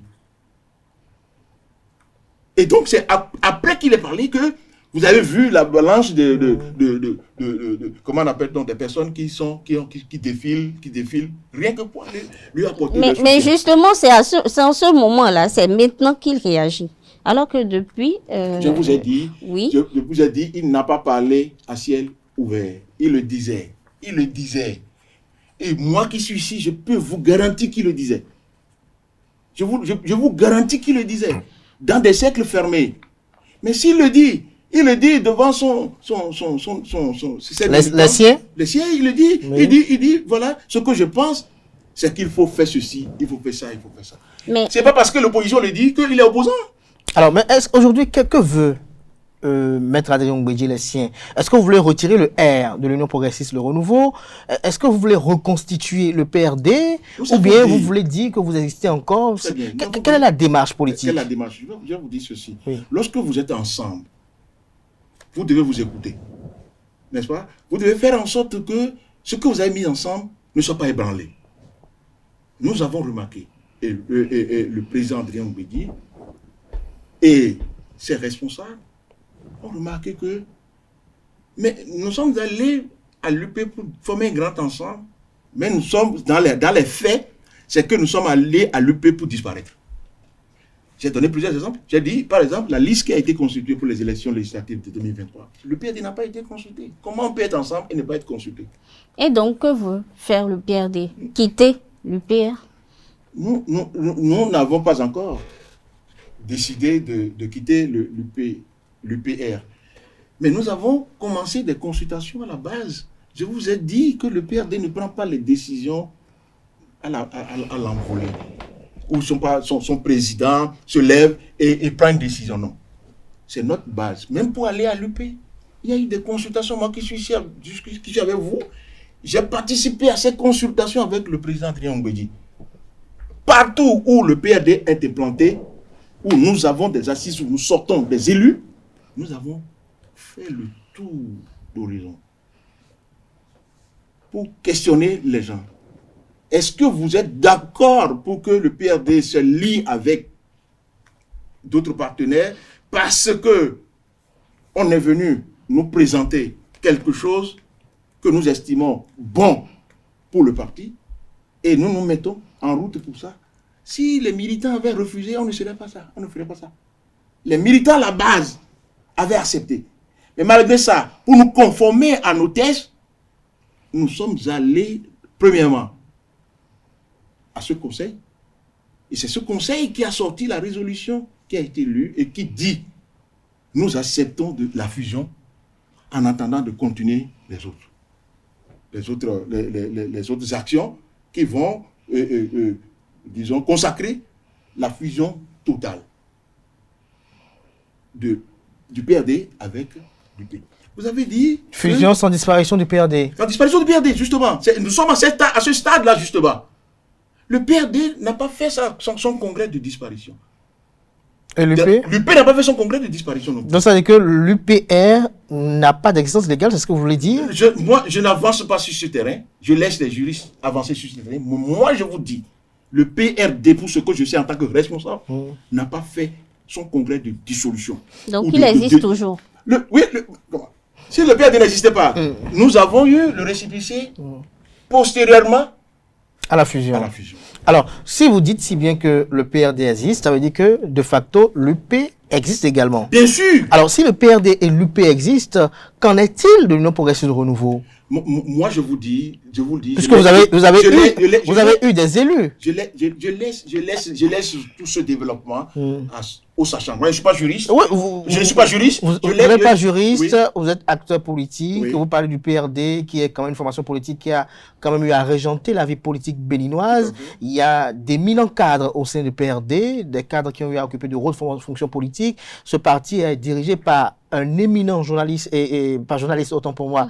Et donc c'est après qu'il est parlé que vous avez vu la balance comment on appelle-t-on, des personnes qui défilent, rien que pour lui apporter. Mais justement, c'est en ce moment-là, c'est maintenant qu'il réagit. Alors que depuis... je vous ai dit, oui. Je vous ai dit, il n'a pas parlé à ciel ouvert. Il le disait. Et moi qui suis ici, je peux vous garantir qu'il le disait. Je vous garantis qu'il le disait. Dans des cercles fermés. Mais s'il le dit, il le dit devant les siens. Les siens, il le dit. Oui. Il dit, voilà, ce que je pense, c'est qu'il faut faire ceci, il faut faire ça, il faut faire ça. Mais C'est pas parce que l'opposition le dit qu'il est opposant. Alors, mais aujourd'hui, que veut Maître Adrien Mbedji, les siens? Est-ce que vous voulez retirer le R de l'Union progressiste, le renouveau? Est-ce que vous voulez reconstituer le PRD? Ou bien vous voulez dire que vous existez encore? Quelle est la démarche politique? Quelle est la démarche? Je vais vous dire ceci. Oui. Lorsque vous êtes ensemble, vous devez vous écouter. N'est-ce pas? Vous devez faire en sorte que ce que vous avez mis ensemble ne soit pas ébranlé. Nous avons remarqué, et le président Adrien Mbedji et ses responsables ont remarqué que nous sommes allés à l'UP pour former un grand ensemble, mais nous sommes dans les faits, c'est que nous sommes allés à l'UP pour disparaître. J'ai donné plusieurs exemples. J'ai dit, par exemple, la liste qui a été constituée pour les élections législatives de 2023. Le PRD n'a pas été consulté. Comment on peut être ensemble et ne pas être consulté? et donc que veut faire le PRD? Quitter l'UPR? Nous n'avons pas encore décidé de quitter l'UPR. Mais nous avons commencé des consultations à la base. Je vous ai dit que le PRD ne prend pas les décisions à l'envolée. Où son président se lève et prend une décision. Non. C'est notre base. Même pour aller à l'UP, il y a eu des consultations. Moi qui suis ici, qui suis avec vous, j'ai participé à ces consultations avec le président Adrien Mbedji. Partout où le PRD est implanté, où nous avons des assises, où nous sortons des élus, nous avons fait le tour d'horizon pour questionner les gens. Est-ce que vous êtes d'accord pour que le PRD se lie avec d'autres partenaires parce que on est venu nous présenter quelque chose que nous estimons bon pour le parti et nous nous mettons en route pour ça? Si les militants avaient refusé, on ne ferait pas ça. On ne ferait pas ça. Les militants à la base avaient accepté. Mais malgré ça, pour nous conformer à nos thèses, nous sommes allés, premièrement, à ce conseil. Et c'est ce conseil qui a sorti la résolution qui a été lue et qui dit nous acceptons la fusion en attendant de continuer les autres actions qui vont, disons, consacrer la fusion totale du PRD avec l'UP. Vous avez dit... Fusion sans disparition du PRD. Sans disparition du PRD, justement. Nous sommes à ce stade-là, justement. Le PRD n'a pas fait son congrès de disparition. Et l'UP? L'UP n'a pas fait son congrès de disparition non plus. Donc ça veut dire que l'UPR n'a pas d'existence légale, c'est ce que vous voulez dire? Moi, je n'avance pas sur ce terrain. Je laisse les juristes avancer sur ce terrain. Moi, je vous dis, le PRD, pour ce que je sais en tant que responsable, n'a pas fait son congrès de dissolution. Donc il existe toujours. Comment? Si le PRD n'existait pas, nous avons eu le récépissé postérieurement à la fusion. À la fusion. Alors, si vous dites si bien que le PRD existe, ça veut dire que, de facto, l'UP existe également. Bien sûr. Alors, si le PRD et l'UP existent, qu'en est-il de l'Union progressiste de renouveau? Moi, je vous le dis. Puisque vous avez eu des élus. Je laisse tout ce développement aux sachants. Moi, je ne suis pas juriste. Oui, je ne suis pas juriste. Vous n'êtes pas juriste, oui. Vous êtes acteur politique, oui. Vous parlez du PRD, qui est quand même une formation politique qui a quand même eu à régenter la vie politique béninoise. Il y a des éminents cadres au sein du PRD, des cadres qui ont eu à occuper de grosses fonctions politiques. Ce parti est dirigé par un éminent journaliste, et pas journaliste autant pour moi,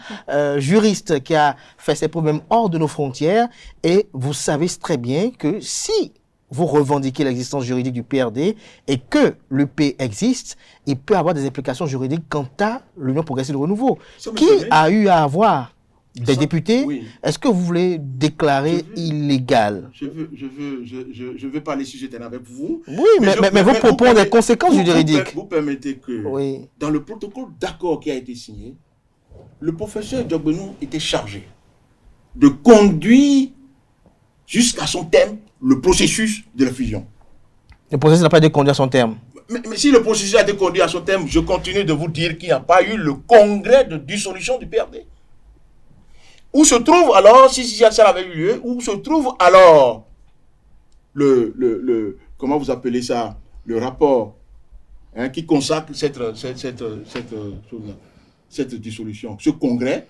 juriste qui a fait ses preuves même hors de nos frontières. Et vous savez très bien que si vous revendiquez l'existence juridique du PRD et que l'UP existe, il peut avoir des implications juridiques quant à l'Union progressiste de renouveau. Qui a eu à avoir des députés? Oui. Est-ce que vous voulez déclarer illégal? Je veux parler sur ce terrain avec vous. Oui, mais vos propos ont des conséquences juridiques. Vous permettez que dans le protocole d'accord qui a été signé, le professeur Diogbenou était chargé de conduire jusqu'à son terme le processus de la fusion. Le processus n'a pas été conduit à son terme. Mais si le processus a été conduit à son terme, je continue de vous dire qu'il n'y a pas eu le congrès de dissolution du PRD. Où se trouve alors, si ça avait eu lieu, où se trouve alors comment vous appelez ça, le rapport qui consacre cette dissolution, ce congrès,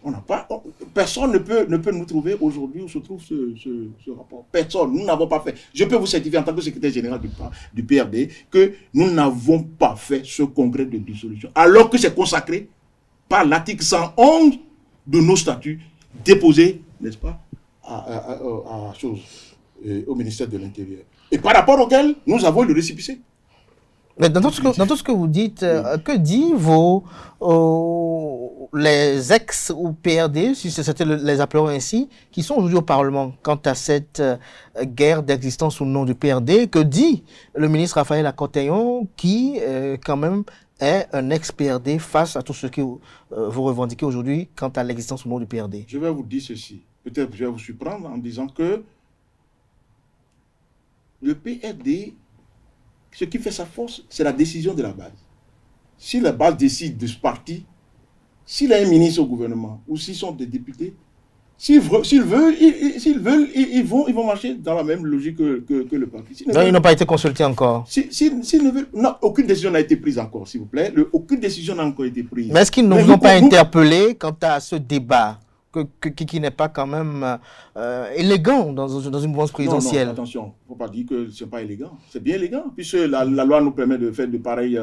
on n'a pas, personne ne peut nous trouver aujourd'hui où se trouve ce rapport. Personne, nous n'avons pas fait. Je peux vous certifier en tant que secrétaire général du PRD que nous n'avons pas fait ce congrès de dissolution, alors que c'est consacré par l'article 111 de nos statuts déposés, n'est-ce pas, au ministère de l'Intérieur. Et par rapport auquel nous avons le récépissé. Mais dans tout ce que vous dites, que dit les ex ou PRD, si c'était les appelons ainsi, qui sont aujourd'hui au Parlement quant à cette guerre d'existence sous le nom du PRD? Que dit le ministre Raphaël Akothéon, qui quand même est un ex-PRD face à tout ce que vous revendiquez aujourd'hui quant à l'existence sous le nom du PRD? Je vais vous dire ceci. Peut-être que je vais vous surprendre en disant que le PRD, ce qui fait sa force, c'est la décision de la base. Si la base décide de ce parti, s'il a un ministre au gouvernement ou s'ils sont des députés, s'ils veulent, ils vont marcher dans la même logique que le parti. Donc, ils n'ont pas été consultés encore. S'ils ne veulent, non, aucune décision n'a été prise encore, s'il vous plaît. Aucune décision n'a encore été prise. Mais est-ce qu'ils ne vous ont pas interpellé quant à ce débat qui n'est pas quand même élégant dans une mouvance présidentielle? Non, attention, il ne faut pas dire que ce n'est pas élégant. C'est bien élégant, puisque la loi nous permet de faire de pareilles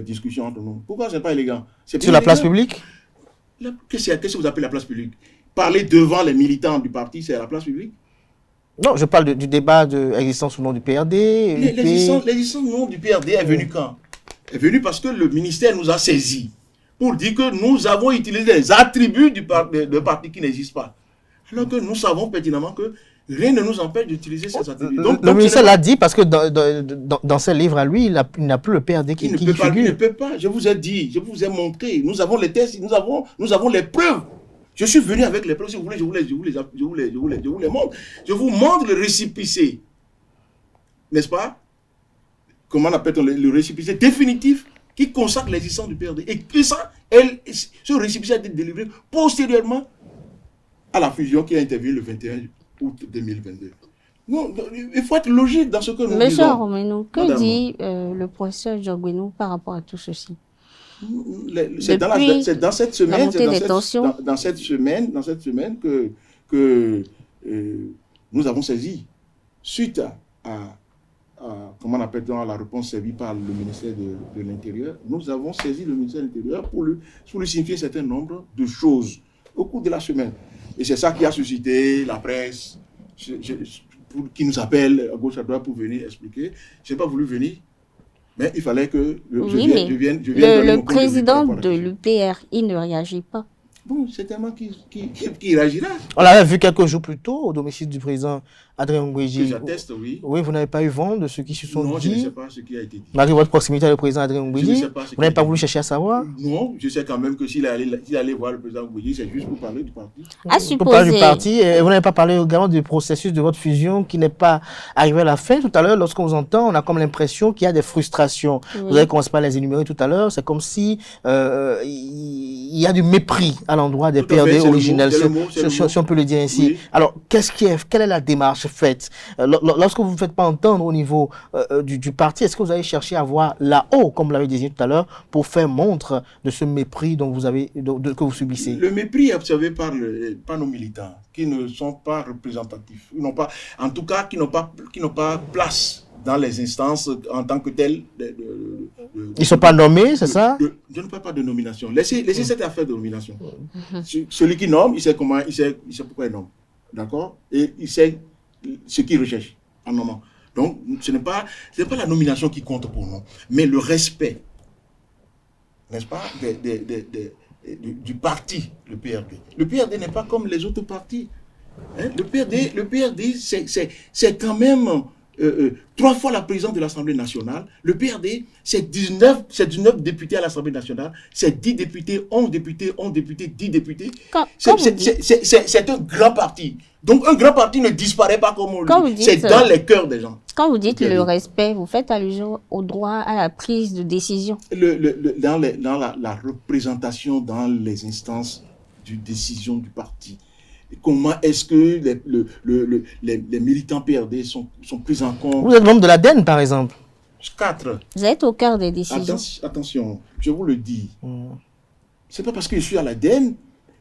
discussions entre nous. Pourquoi ce n'est pas élégant? Sur la place publique? Qu'est-ce que vous appelez la place publique? Parler devant les militants du parti, c'est la place publique? Non, je parle du débat de l'existence ou non du PRD. L'existence ou non du PRD est venue quand? Est venue parce que le ministère nous a saisis pour dire que nous avons utilisé des attributs de parti qui n'existent pas. Alors que nous savons pertinemment que rien ne nous empêche d'utiliser ces attributs. Donc, le ministère l'a dit parce que dans ses livres à lui, il n'a plus le PRD qui figure. Il ne peut pas. Je vous ai dit, je vous ai montré. Nous avons les tests, nous avons les preuves. Je suis venu avec les preuves. Si vous voulez, je vous les montre. Je vous montre le récépissé. N'est-ce pas? Comment appelle-t-on le récépissé définitif qui consacre l'existence du PRD. Et que ça, ce récépissé a été délivré postérieurement à la fusion qui a intervenu le 21 août 2022. Non, il faut être logique dans ce que nous disons. Monsieur Romano, que dit le professeur Diogbenou par rapport à tout ceci? C'est dans cette semaine, que nous avons saisi, suite à comment appelle-t-on, la réponse servie par le ministère de l'Intérieur, nous avons saisi le ministère de l'Intérieur pour lui signifier un certain nombre de choses au cours de la semaine. Et c'est ça qui a suscité la presse, qui nous appelle à gauche à droite pour venir expliquer. Je n'ai pas voulu venir, mais il fallait que je vienne le président de l'UPR, il ne réagit pas. Bon, c'est tellement qui réagira. On l'avait vu quelques jours plus tôt au domicile du président Adrien Ngouéji. J'atteste, oui. Oui, vous n'avez pas eu vent de ce qui se sont dit? Non, je ne sais pas ce qui a été dit. Malgré votre proximité avec le président Adrien Ngouéji, vous n'avez pas voulu chercher à savoir? Non, je sais quand même que s'il allait voir le président Ngouéji, c'est juste pour parler du parti. Pour parler du parti, et vous n'avez pas parlé également du processus de votre fusion qui n'est pas arrivé à la fin. Tout à l'heure, lorsqu'on vous entend, on a comme l'impression qu'il y a des frustrations. Oui. Vous avez commencé par les énumérer tout à l'heure. C'est comme si il y a du mépris à l'endroit des PRD originels, si on peut le dire ainsi. Oui. Alors, quelle est la démarche faite? Lorsque vous ne vous faites pas entendre au niveau du parti, est-ce que vous avez cherché à voir là-haut, comme vous l'avez désigné tout à l'heure, pour faire montre de ce mépris dont que vous subissez? Le mépris est observé par nos militants, qui ne sont pas représentatifs, en tout cas qui n'ont pas place dans les instances en tant que telles. Ils ne sont pas nommés, c'est ça? Je ne parle pas de nomination. Laissez cette affaire de nomination. Celui qui nomme, il sait pourquoi il nomme. D'accord? Et il sait ce qu'il recherche en nommant. Donc, ce n'est pas la nomination qui compte pour nous, mais le respect, n'est-ce pas, du parti, le PRD. Le PRD n'est pas comme les autres partis. Hein? Le PRD, c'est quand même 3 fois la présidence de l'Assemblée nationale. Le PRD, c'est 19 députés à l'Assemblée nationale, c'est 10 députés, 11 députés, 10 députés. C'est un grand parti. Donc un grand parti ne disparaît pas comme c'est dans les cœurs des gens. Quand vous dites le respect, vous faites allusion au droit à la prise de décision. Dans la représentation dans les instances de décision du parti. Comment est-ce que les militants PRD sont pris en compte? Vous êtes membre de l'ADEN, par exemple. 4. Vous êtes au cœur des décisions. Attention, je vous le dis. C'est pas parce que je suis à l'ADEN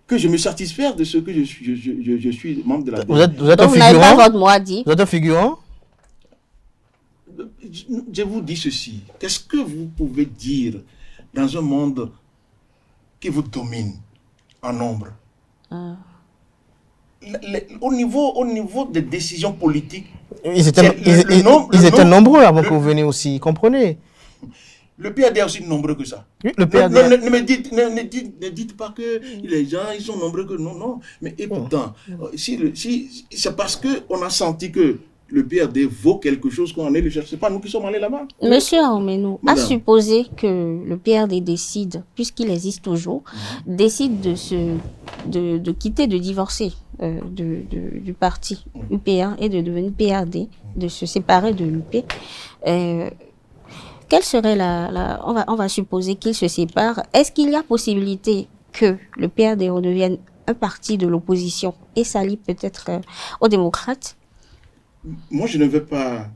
que je me satisfais de ce que je suis membre de l'ADEN. Vous êtes un Donc, vous n'avez pas figurant? votre mot à dire. Vous êtes un figurant? Je vous dis ceci. Qu'est-ce que vous pouvez dire dans un monde qui vous domine en nombre? Au niveau des décisions politiques, Ils étaient nombreux avant que vous veniez aussi, comprenez? Le PRD est aussi nombreux que ça. Oui, le PRD... Ne dites pas que les gens ils sont nombreux que non. Mais et pourtant, si c'est parce qu'on a senti que le PRD vaut quelque chose qu'on en est le chercher. C'est pas nous qui sommes allés là-bas. Monsieur Armenou, à Madame. supposer que le PRD décide, puisqu'il existe toujours, décide de quitter, de divorcer du parti UP1 et de devenir PRD, de se séparer de l'UP, quelle serait on va supposer qu'il se sépare. Est-ce qu'il y a possibilité que le PRD redevienne un parti de l'opposition et s'allie peut-être aux démocrates? Moi, je ne vais pas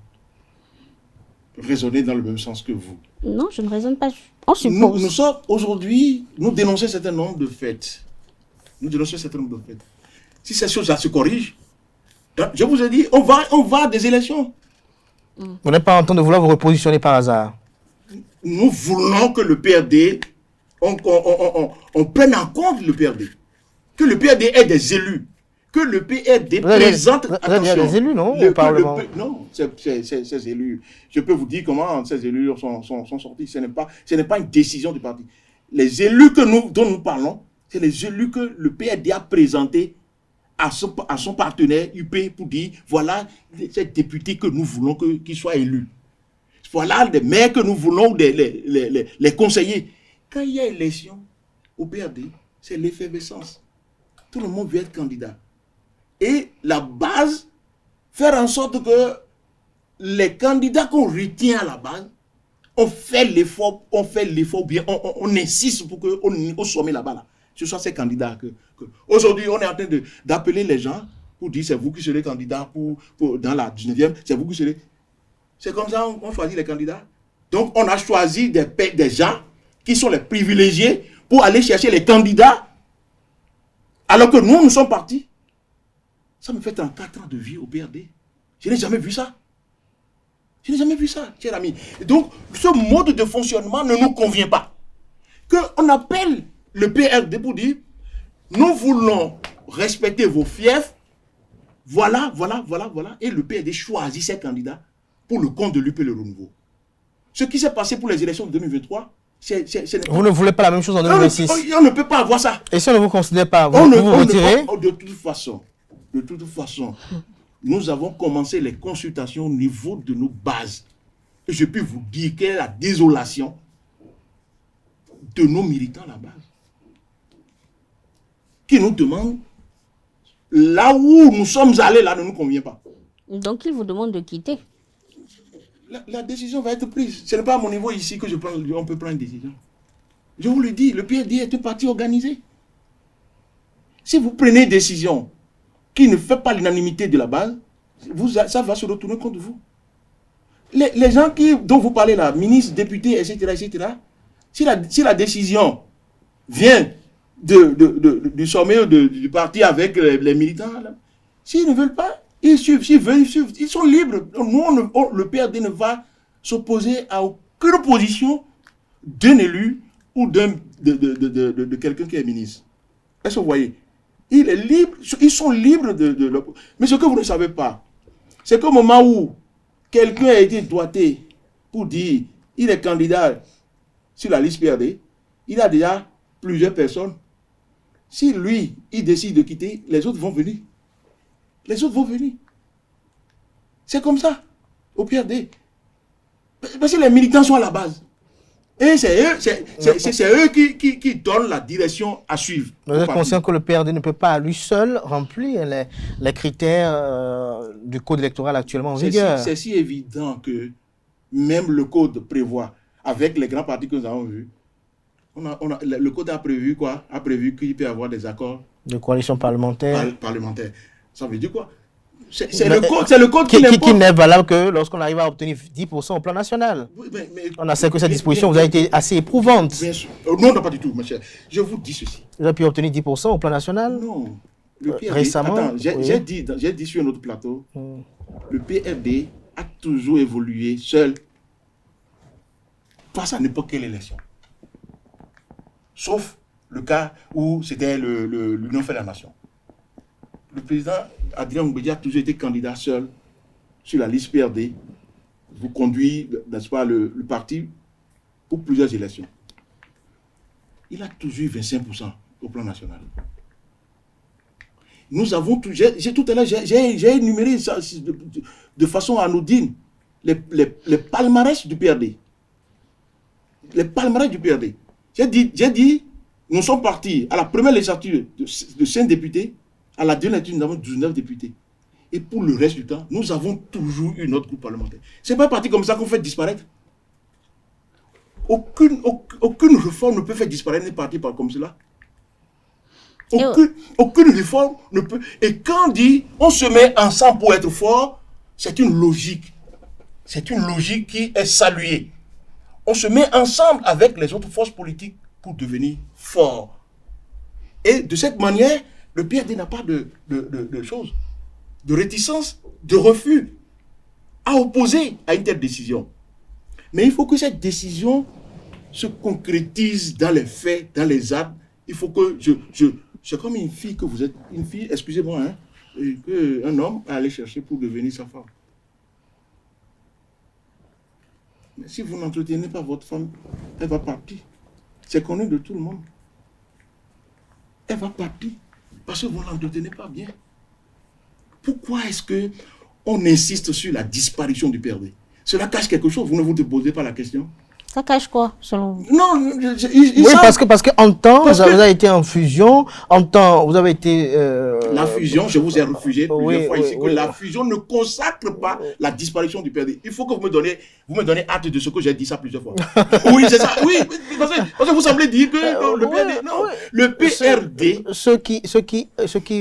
raisonner dans le même sens que vous. Non, je ne raisonne pas. On suppose. Nous sommes aujourd'hui, nous dénonçons un certain nombre de faits. Si ces choses-là se corrigent, je vous ai dit, on va à des élections. Vous n'êtes pas en train de vouloir vous repositionner par hasard. Nous voulons que le PRD, on prenne en compte le PRD. Que le PRD ait des élus. Que le PRD présente... Vous avez des élus, non, au Parlement? Non, ces élus, je peux vous dire comment ces élus sont sortis. Ce n'est pas une décision du parti. Les élus dont nous parlons, c'est les élus que le PRD a présentés à son partenaire UP pour dire, voilà ces députés que nous voulons qu'ils soient élus. Voilà les maires que nous voulons, les conseillers. Quand il y a élection au PRD, c'est l'effervescence. Tout le monde veut être candidat. Et la base, faire en sorte que les candidats qu'on retient à la base, on fait l'effort bien, on insiste pour qu'au sommet là-bas, là, ce soit ces candidats. Aujourd'hui, on est en train d'appeler les gens pour dire c'est vous qui serez candidat dans la 19e, c'est vous qui serez... C'est comme ça on choisit les candidats. Donc, on a choisi des gens qui sont les privilégiés pour aller chercher les candidats, alors que nous sommes partis. Ça me fait 34 ans de vie au PRD. Je n'ai jamais vu ça. Cher ami. Et donc, ce mode de fonctionnement ne nous convient pas. Qu'on appelle le PRD pour dire, nous voulons respecter vos fiefs. Voilà. Et le PRD choisit ses candidats pour le compte de l'UP Le Renouveau. Ce qui s'est passé pour les élections de 2023, vous ne voulez pas la même chose en 2026? On ne peut pas avoir ça. Et si on ne vous considère pas, vous vous retirez? De toute façon, nous avons commencé les consultations au niveau de nos bases. Et je peux vous dire quelle est la désolation de nos militants à la base. Qui nous demandent, là où nous sommes allés, là ne nous convient pas. Donc, ils vous demandent de quitter. La décision va être prise. Ce n'est pas à mon niveau ici que on peut prendre une décision. Je vous le dis, le PRD est un parti organisé. Si vous prenez une décision qui ne fait pas l'unanimité de la base, ça va se retourner contre vous. Les gens dont vous parlez là, ministres, députés, etc., si la décision vient du sommet du parti avec les militants, s'ils ne veulent pas, ils suivent, ils sont libres. Nous, le PRD ne va s'opposer à aucune position d'un élu ou de quelqu'un qui est ministre. Est-ce que vous voyez? Il est libre, ils sont libres mais ce que vous ne savez pas, c'est qu'au moment où quelqu'un a été doigté pour dire il est candidat sur la liste PRD, il a déjà plusieurs personnes. Si lui, il décide de quitter, les autres vont venir. C'est comme ça, au PRD. Parce que les militants sont à la base. Et c'est eux qui donnent la direction à suivre. Vous êtes conscient que le PRD ne peut pas à lui seul remplir les critères du code électoral actuellement en vigueur? C'est si évident que même le code prévoit, avec les grands partis que nous avons vus, le code a prévu quoi? A prévu qu'il peut y avoir des accords De coalition parlementaire. Parlementaire. Ça veut dire quoi? C'est le code qui n'est valable que lorsqu'on arrive à obtenir 10% au plan national. Oui, mais on a que cette disposition vous a été assez éprouvante. Bien sûr. Non, pas du tout, ma chère. Je vous dis ceci. Vous avez pu obtenir 10% au plan national? Non. Le PRD, récemment, attends, j'ai dit sur un autre plateau, le PRD a toujours évolué seul face à n'importe quelle élection. Sauf le cas où c'était l'Union fait la nation. Le président Adrien Mbedi a toujours été candidat seul sur la liste PRD. Vous conduit, n'est-ce pas, le parti pour plusieurs élections. Il a toujours eu 25% au plan national. Nous avons tout à l'heure, j'ai énuméré ça de façon anodine les palmarès du PRD. Les palmarès du PRD. J'ai dit, nous sommes partis à la première législature de 5 députés, à la deuxième législature, nous avons 19 députés. Et pour le reste du temps, nous avons toujours eu notre groupe parlementaire. Ce n'est pas parti comme ça qu'on fait disparaître. Aucune réforme ne peut faire disparaître un parti comme cela. Aucune réforme ne peut. Et quand on dit on se met ensemble pour être fort, c'est une logique. C'est une logique qui est saluée. On se met ensemble avec les autres forces politiques pour devenir fort. Et de cette manière, le PRD n'a pas de choses, de réticence, de refus à opposer à une telle décision. Mais il faut que cette décision se concrétise dans les faits, dans les actes. Il faut que c'est comme une fille que vous êtes, une fille, excusez-moi, hein, qu'un homme a allé chercher pour devenir sa femme. Mais si vous n'entretenez pas votre femme, elle va partir. C'est connu de tout le monde. Elle va partir parce que vous ne l'entretenez pas bien. Pourquoi est-ce qu'on insiste sur la disparition du PRD? Cela cache quelque chose, vous ne vous posez pas la question. Ça cache quoi, selon vous? Non, oui, parce que en temps, vous avez été en fusion, en temps, vous avez été... La fusion, je vous ai refusé plusieurs fois ici, que la fusion ne consacre pas la disparition du PRD. Il faut que vous me donnez acte de ce que j'ai dit ça plusieurs fois. Oui, c'est ça, oui, parce que vous semblez dire que le PRD... Non, le PRD... Ceux qui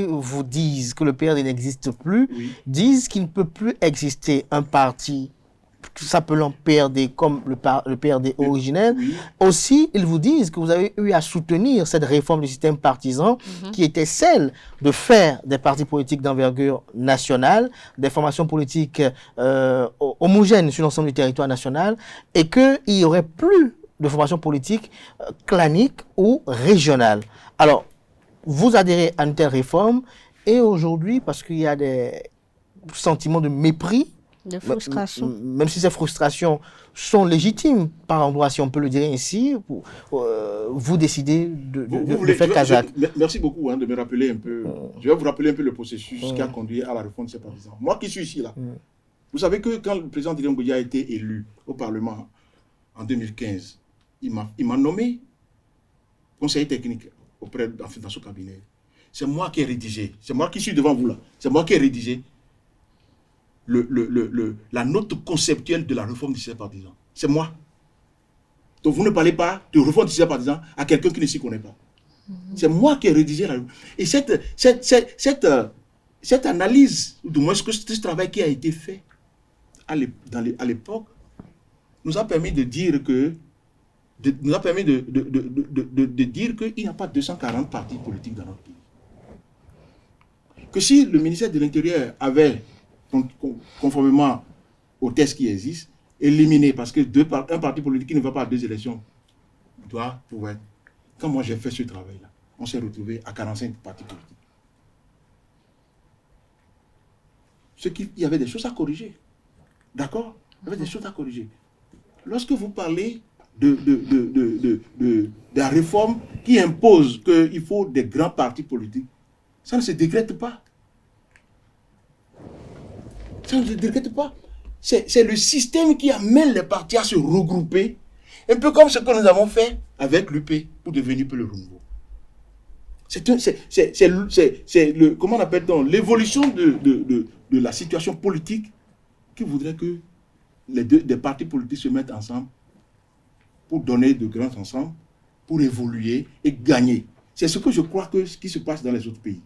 vous disent que le PRD n'existe plus, disent qu'il ne peut plus exister un parti s'appelant PRD comme le PRD originel. Aussi, ils vous disent que vous avez eu à soutenir cette réforme du système partisan qui était celle de faire des partis politiques d'envergure nationale, des formations politiques homogènes sur l'ensemble du territoire national, et qu'il n'y aurait plus de formations politiques claniques ou régionales. Alors, vous adhérez à une telle réforme, et aujourd'hui, parce qu'il y a des sentiments de mépris, de frustration. Même si ces frustrations sont légitimes par endroit, si on peut le dire ainsi, vous décidez de faire Kazakh. Merci beaucoup de me rappeler un peu. Je vais vous rappeler un peu le processus qui a conduit à la réforme de ces partisans. Moi qui suis ici, là, vous savez que quand le président Adrien Mbedi a été élu au Parlement en 2015, il m'a nommé conseiller technique dans son cabinet. C'est moi qui ai rédigé, c'est moi qui suis devant vous là, c'est moi qui ai rédigé la note conceptuelle de la réforme du système partisan. C'est moi. Donc vous ne parlez pas de réforme du système partisan à quelqu'un qui ne s'y connaît pas. C'est moi qui ai rédigé la réforme. Et cette analyse, du moins ce travail qui a été fait à l'époque, nous a permis de dire que qu'il n'y a pas 240 partis politiques dans notre pays. Que si le ministère de l'Intérieur avait, conformément aux tests qui existent, éliminé, parce que un parti politique qui ne va pas à 2 élections doit pouvoir être. Quand moi j'ai fait ce travail-là, on s'est retrouvé à 45 partis politiques. Il y avait des choses à corriger. D'accord? Il y avait des choses à corriger. Lorsque vous parlez de la réforme qui impose qu'il faut des grands partis politiques, ça ne se décrète pas. Ça ne se décrète pas. C'est le système qui amène les partis à se regrouper, un peu comme ce que nous avons fait avec l'UP pour devenir le renouveau. C'est comment on appelle-t-on, l'évolution de la situation politique qui voudrait que des partis politiques se mettent ensemble pour donner de grands ensembles, pour évoluer et gagner. C'est ce que je crois qui se passe dans les autres pays.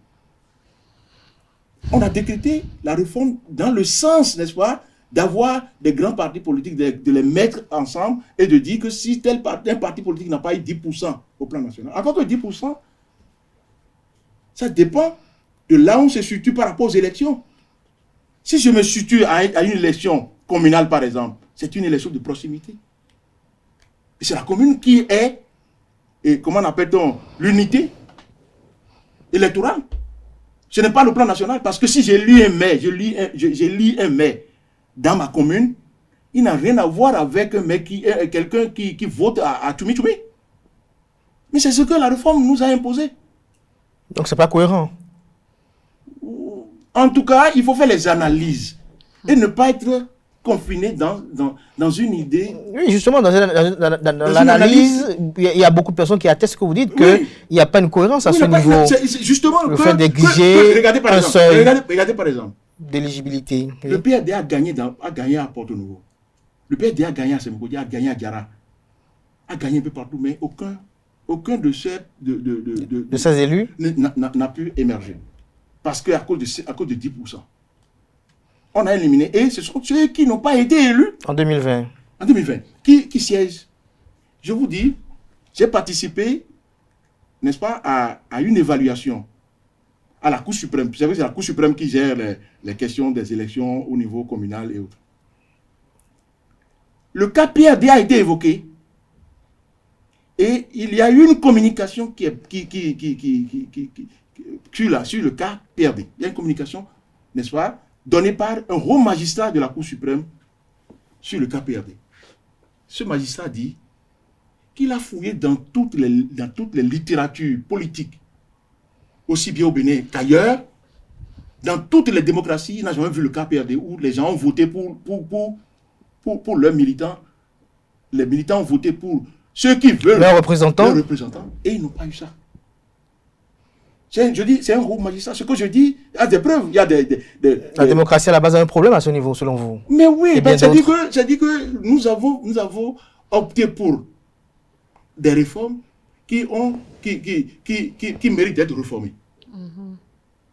On a décrété la réforme dans le sens, n'est-ce pas, d'avoir des grands partis politiques, de les mettre ensemble et de dire que si un parti politique n'a pas eu 10% au plan national, encore que 10%, ça dépend de là où on se situe par rapport aux élections. Si je me situe à une élection communale, par exemple, c'est une élection de proximité. Et c'est la commune qui est, et comment appelle-t-on, l'unité électorale. Ce n'est pas le plan national, parce que si j'élis un maire, j'élis un maire dans ma commune, il n'a rien à voir avec un maire quelqu'un qui vote à Tchoumi-Tchoumi. Mais c'est ce que la réforme nous a imposé. Donc c'est pas cohérent. En tout cas, il faut faire les analyses et ne pas être confiné dans une idée. Oui, justement, dans l'analyse, il y a beaucoup de personnes qui attestent ce que vous dites, qu'il n'y a pas une cohérence à ce niveau. Justement, le fait d'exiger un seuil regardez par exemple, d'éligibilité. Oui. Le PRD a gagné à Porto-Nouveau. Le PRD a gagné à Semkodi, a gagné à Diara, a gagné un peu partout, mais aucun de ces élus n'a pu émerger. Parce qu'à cause de 10%. On a éliminé. Et ce sont ceux qui n'ont pas été élus. En 2020. En 2020. Qui siègent. Je vous dis, j'ai participé, n'est-ce pas, à une évaluation à la Cour suprême. Vous savez, c'est la Cour suprême qui gère les questions des élections au niveau communal et autres. Le cas PRD a été évoqué. Et il y a eu une communication sur le cas PRD. Il y a une communication, n'est-ce pas, donnée par un haut magistrat de la Cour suprême sur le cas PRD. Ce magistrat dit qu'il a fouillé dans toutes les littératures politiques, aussi bien au Bénin qu'ailleurs, dans toutes les démocraties, il n'a jamais vu le cas PRD où les gens ont voté pour leurs militants. Les militants ont voté pour ceux qui veulent leurs représentants, et ils n'ont pas eu ça. Je dis, c'est un groupe magistrat. Ce que je dis, il y a des preuves. Il y a la démocratie à la base a un problème à ce niveau, selon vous. Mais oui, c'est dit que nous avons opté pour des réformes qui méritent d'être réformées.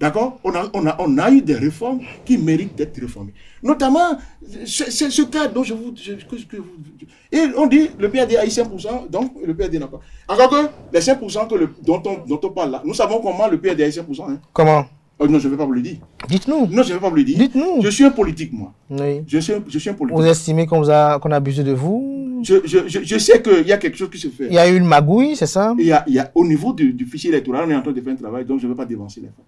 D'accord? On a eu des réformes qui méritent d'être réformées. Notamment, ce cas dont et on dit le PRD a eu 5%, donc le PRD n'a pas. Encore que les 5% dont on parle là, nous savons comment le PRD a eu 5%. Hein. Comment? Non, je ne vais pas vous le dire. Dites-nous. Non, je ne vais pas vous le dire. Dites-nous. Je suis un politique, moi. Oui. Je suis un politique. Vous estimez qu'on a abusé de vous? Je sais qu'il y a quelque chose qui se fait. Il y a eu une magouille, c'est ça? Il y a, au niveau du fichier électoral, on est en train de faire un travail, donc je ne vais pas dévancer les faits.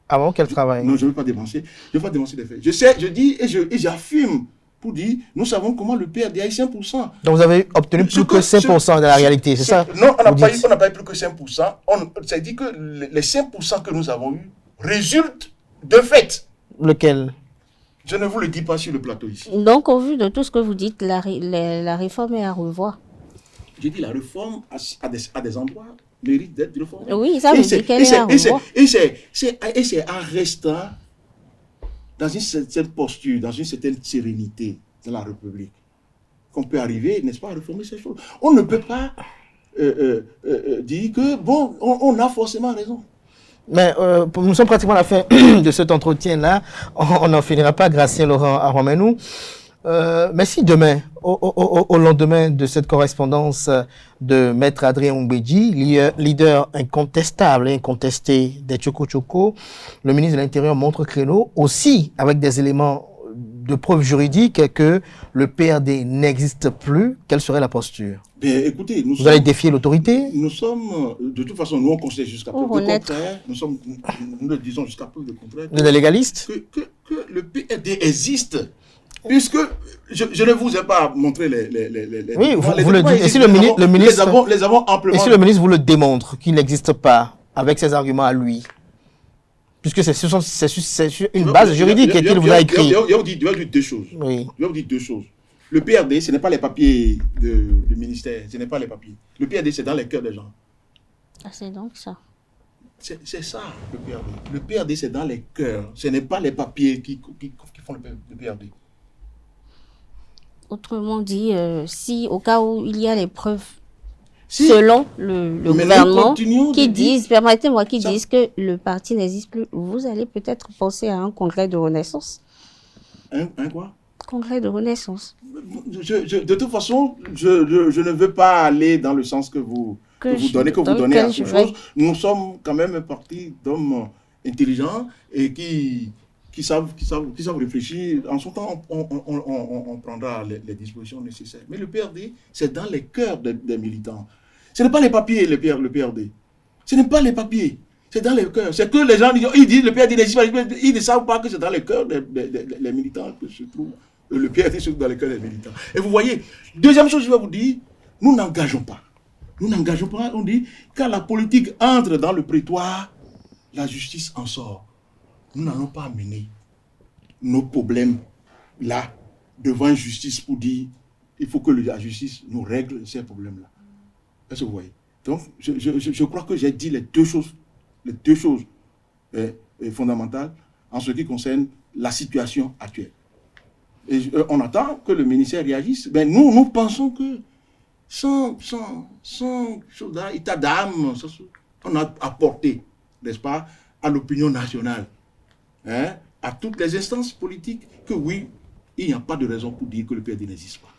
Ah bon, quel travail? Non, je ne vais pas dévancer. Je ne vais pas dévancer les faits. Je sais, je dis et j'affirme pour dire, nous savons comment le PRD a eu 5%. Donc vous avez obtenu plus que 5% de la réalité, c'est ça? Non, on n'a pas eu plus que 5%. Ça dit que les 5% que nous avons eu résultent de fait. Lequel? Je ne vous le dis pas sur le plateau ici. Donc, au vu de tout ce que vous dites, la réforme est à revoir. J'ai dit la réforme à des endroits mérite d'être réformée. Oui, ça veut dire qu'elle est à revoir. Et c'est en restant dans une certaine posture, dans une certaine sérénité de la République qu'on peut arriver, n'est-ce pas, à réformer ces choses. On ne peut pas dire que, bon, on a forcément raison. Mais nous sommes pratiquement à la fin de cet entretien-là. On n'en finira pas, Gratien Laurent Aromenou. Mais si demain, au lendemain de cette correspondance de Maître Adrien Ombedji, leader incontestable et incontesté des Tchoko-Tchoko, le ministre de l'Intérieur montre créneau, aussi avec des éléments de preuve juridique que le PRD n'existe plus, quelle serait la posture? Bien, écoutez, vous allez défier l'autorité? Nous sommes, de toute façon, nous on considère jusqu'à preuve de contraire, nous le disons jusqu'à preuve de contraire. Vous êtes légaliste? Que le PRD existe. Puisque je ne vous ai pas montré les oui, vous le dites. Et si le ministre, les avons amplement. Et si le ministre vous le démontre qu'il n'existe pas avec ses arguments à lui, puisque c'est sur une base juridique qu'il vous a écrit. Je vais vous dire deux choses. Oui. Je vais vous dire deux choses. Le PRD, ce n'est pas les papiers du ministère, ce n'est pas les papiers. Le PRD, c'est dans les cœurs des gens. Ah, c'est donc ça. C'est ça, le PRD. Le PRD, c'est dans les cœurs. Ce n'est pas les papiers qui font le PRD. Autrement dit, si au cas où il y a les preuves. selon le gouvernement, qui disent, permettez-moi, qui ça, disent que le parti n'existe plus, vous allez peut-être penser à un congrès de renaissance. Un quoi? Congrès de renaissance. De toute façon, je ne veux pas aller dans le sens que vous donnez à ces choses. Nous sommes quand même un parti d'hommes intelligents et qui savent réfléchir. En son temps, on prendra les dispositions nécessaires. Mais le PRD, c'est dans les cœurs des militants. Ce n'est pas les papiers, le PRD. Ce n'est pas les papiers. C'est dans les cœurs. C'est que les gens disent le PRD n'existe pas. Ils ne savent pas que c'est dans les cœurs des militants que se trouve. Le PRD se trouve dans les cœurs des militants. Et vous voyez, deuxième chose, je vais vous dire, nous n'engageons pas. Nous n'engageons pas. On dit, quand la politique entre dans le prétoire, la justice en sort. Nous n'allons pas amener nos problèmes là, devant une justice pour dire, il faut que la justice nous règle ces problèmes-là. Est-ce que vous voyez? Donc, je crois que j'ai dit les deux choses fondamentales en ce qui concerne la situation actuelle. Et on attend que le ministère réagisse. Ben, nous pensons que sans état d'âme, on a apporté, n'est-ce pas, à l'opinion nationale, à toutes les instances politiques, que oui, il n'y a pas de raison pour dire que le PRD n'existe pas.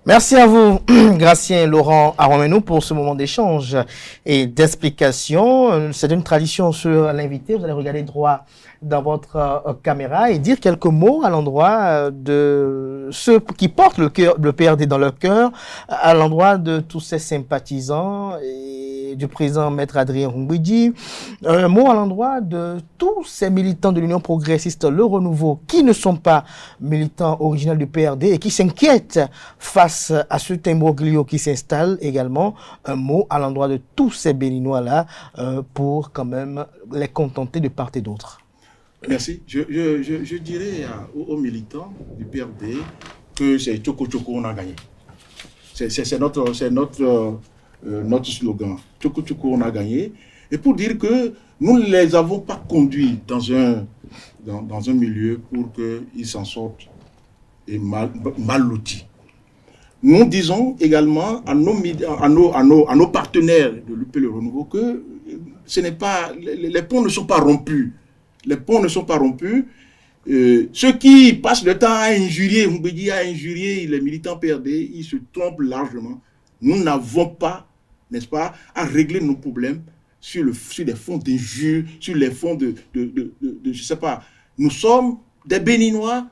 Merci à vous, Gracien Laurent Aromeno, pour ce moment d'échange et d'explication. C'est une tradition sur l'invité. Vous allez regarder droit dans votre caméra et dire quelques mots à l'endroit de ceux qui portent le PRD dans leur cœur, à l'endroit de tous ces sympathisants et du président Maître Adrien Rungwidji. Un mot à l'endroit de tous ces militants de l'Union progressiste Le Renouveau qui ne sont pas militants originels du PRD et qui s'inquiètent face à ce imbroglio qui s'installe également. Un mot à l'endroit de tous ces Béninois-là pour quand même les contenter de part et d'autre. Merci. Je dirais aux militants du PRD que c'est Tchoko Tchoko, on a gagné. C'est notre slogan. Tchoko Tchoko, on a gagné. Et pour dire que nous ne les avons pas conduits dans un milieu pour qu'ils s'en sortent et mal lotis. Nous disons également à nos partenaires de l'UP Le Renouveau que ce n'est pas, les ponts ne sont pas rompus. Les ponts ne sont pas rompus. Ceux qui passent le temps à injurier, les militants PRD, ils se trompent largement. Nous n'avons pas, n'est-ce pas, à régler nos problèmes sur des fonds d'injures, sur les fonds je sais pas. Nous sommes des Béninois.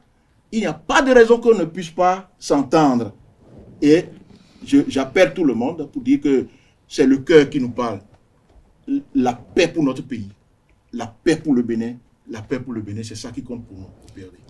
Il n'y a pas de raison qu'on ne puisse pas s'entendre. Et j'appelle tout le monde pour dire que c'est le cœur qui nous parle. La paix pour notre pays, la paix pour le Bénin, c'est ça qui compte pour nous.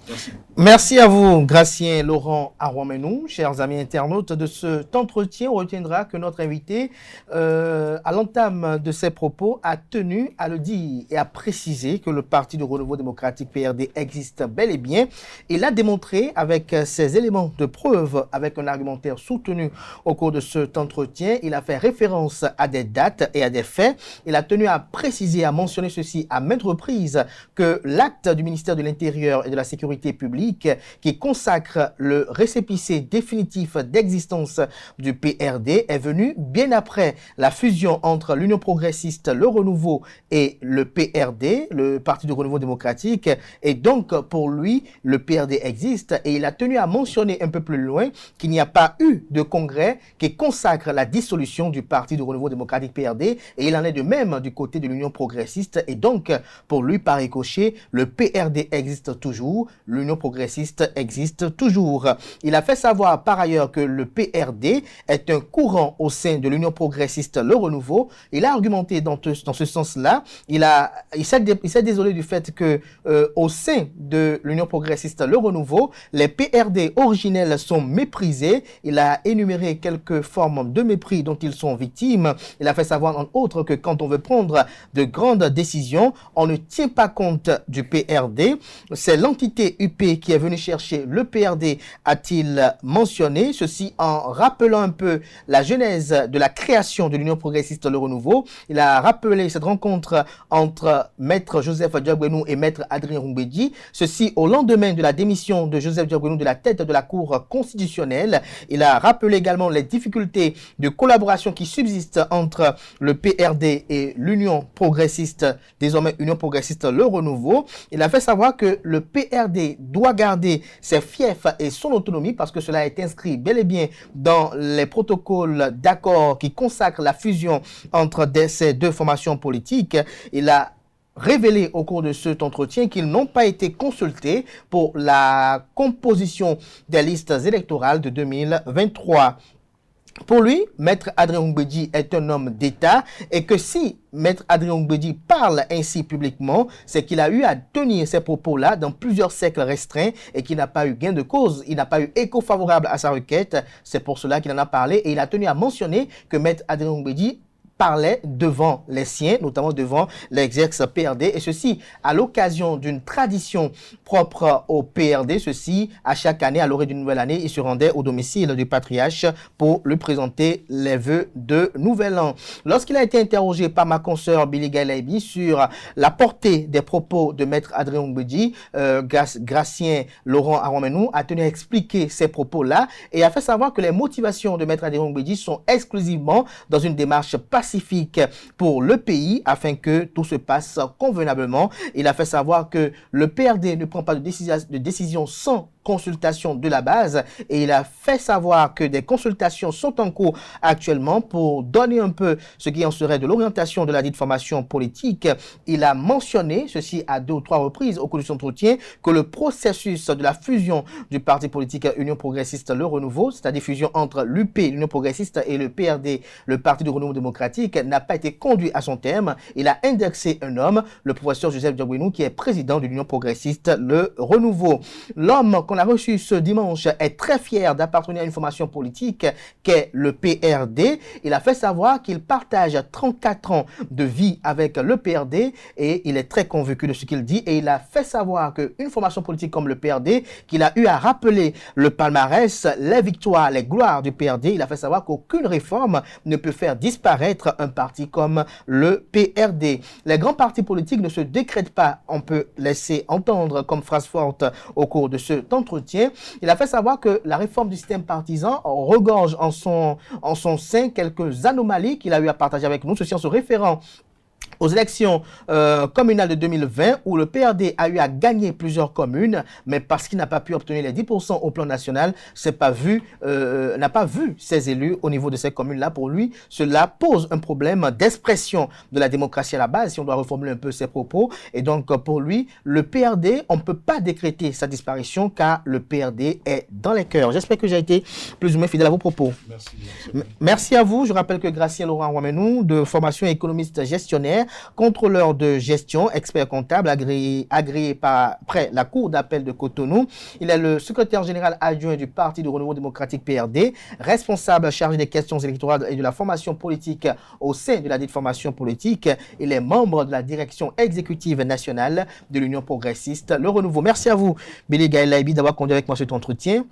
Merci. Merci à vous, Gracien Laurent Aromeno. Chers amis internautes, de cet entretien, on retiendra que notre invité, à l'entame de ses propos, a tenu à le dire et à préciser que le Parti du Renouveau démocratique PRD existe bel et bien. Il a démontré avec ses éléments de preuve, avec un argumentaire soutenu au cours de cet entretien. Il a fait référence à des dates et à des faits. Il a tenu à préciser, à mentionner ceci à maintes reprises, que l'acte du ministère de l'Intérieur et de la Sécurité publique qui consacre le récépissé définitif d'existence du PRD est venu bien après la fusion entre l'Union progressiste, le Renouveau et le PRD, le Parti du Renouveau démocratique. Et donc, pour lui, le PRD existe et il a tenu à mentionner un peu plus loin qu'il n'y a pas eu de congrès qui consacre la dissolution du Parti du Renouveau démocratique PRD et il en est de même du côté de l'Union progressiste et donc, pour lui, par ricochet, le PRD existe toujours, l'Union progressiste existe toujours. Il a fait savoir par ailleurs que le PRD est un courant au sein de l'Union progressiste Le Renouveau. Il a argumenté dans ce sens-là. Il s'est désolé du fait que au sein de l'Union progressiste Le Renouveau, les PRD originels sont méprisés. Il a énuméré quelques formes de mépris dont ils sont victimes. Il a fait savoir en outre que quand on veut prendre de grandes décisions, on ne tient pas compte l'écoute du PRD. C'est l'entité UP qui est venue chercher le PRD, a-t-il mentionné. Ceci en rappelant un peu la genèse de la création de l'Union progressiste Le Renouveau. Il a rappelé cette rencontre entre Maître Joseph Diaguenou et Maître Adrien Rumbedji. Ceci au lendemain de la démission de Joseph Diaguenou de la tête de la Cour constitutionnelle. Il a rappelé également les difficultés de collaboration qui subsistent entre le PRD et l'Union progressiste, désormais Union progressiste Le Renouveau. Il a fait savoir que le PRD doit garder ses fiefs et son autonomie parce que cela est inscrit bel et bien dans les protocoles d'accord qui consacrent la fusion entre ces deux formations politiques. Il a révélé au cours de cet entretien qu'ils n'ont pas été consultés pour la composition des listes électorales de 2023. Pour lui, Maître Adrien Rumbedji est un homme d'État et que si Maître Adrien Rumbedji parle ainsi publiquement, c'est qu'il a eu à tenir ces propos-là dans plusieurs cercles restreints et qu'il n'a pas eu gain de cause. Il n'a pas eu écho favorable à sa requête. C'est pour cela qu'il en a parlé et il a tenu à mentionner que Maître Adrien Rumbedji parlait devant les siens, notamment devant l'ex-PRD, et ceci à l'occasion d'une tradition propre au PRD. Ceci, à chaque année, à l'orée d'une nouvelle année, il se rendait au domicile du patriarche pour lui présenter les vœux de Nouvel An. Lorsqu'il a été interrogé par ma consoeur Billy Gailaibi sur la portée des propos de Maître Adrien Rumbedji, Gratien Laurent Arwamenou a tenu à expliquer ces propos-là et a fait savoir que les motivations de Maître Adrien Rumbedji sont exclusivement dans une démarche pacifique pour le pays afin que tout se passe convenablement. Il a fait savoir que le PRD ne prend pas de décision sans consultation de la base et il a fait savoir que des consultations sont en cours actuellement pour donner un peu ce qui en serait de l'orientation de la dite formation politique. Il a mentionné ceci à 2 ou 3 reprises au cours de son entretien que le processus de la fusion du parti politique Union progressiste Le Renouveau, c'est-à-dire fusion entre l'UP, l'Union progressiste et le PRD, le Parti du Renouveau démocratique, n'a pas été conduit à son terme. Il a indexé un homme, le professeur Joseph Diaguenou, qui est président de l'Union progressiste Le Renouveau. L'homme qu'on a reçu ce dimanche est très fier d'appartenir à une formation politique qu'est le PRD. Il a fait savoir qu'il partage 34 ans de vie avec le PRD et il est très convaincu de ce qu'il dit et il a fait savoir qu'une formation politique comme le PRD, qu'il a eu à rappeler le palmarès, les victoires, les gloires du PRD, il a fait savoir qu'aucune réforme ne peut faire disparaître un parti comme le PRD. Les grands partis politiques ne se décrètent pas, on peut laisser entendre comme phrase forte au cours de cet entretien. Il a fait savoir que la réforme du système partisan regorge en son sein quelques anomalies qu'il a eu à partager avec nous, ceci en se référant aux élections communales de 2020 où le PRD a eu à gagner plusieurs communes, mais parce qu'il n'a pas pu obtenir les 10% au plan national, n'a pas vu ses élus au niveau de ces communes-là. Pour lui, cela pose un problème d'expression de la démocratie à la base, si on doit reformuler un peu ses propos. Et donc, pour lui, le PRD, on ne peut pas décréter sa disparition car le PRD est dans les cœurs. J'espère que j'ai été plus ou moins fidèle à vos propos. Merci à vous. Je rappelle que Gratien Laurent Arwamenou, de formation économiste gestionnaire, contrôleur de gestion, expert comptable, agréé par la Cour d'appel de Cotonou. Il est le secrétaire général adjoint du Parti du Renouveau démocratique PRD, responsable chargé des questions électorales et de la formation politique au sein de la dite formation politique. Il est membre de la direction exécutive nationale de l'Union progressiste Le Renouveau. Merci à vous, Billy Gailaibi, d'avoir conduit avec moi cet entretien.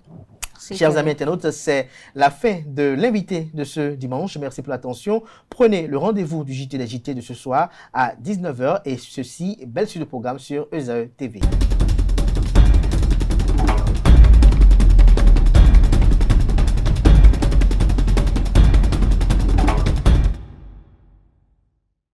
Chers amis internautes, c'est la fin de l'invité de ce dimanche. Merci pour l'attention. Prenez le rendez-vous du JT des JT de ce soir à 19h et ceci, belle suite de programme sur ESAE TV.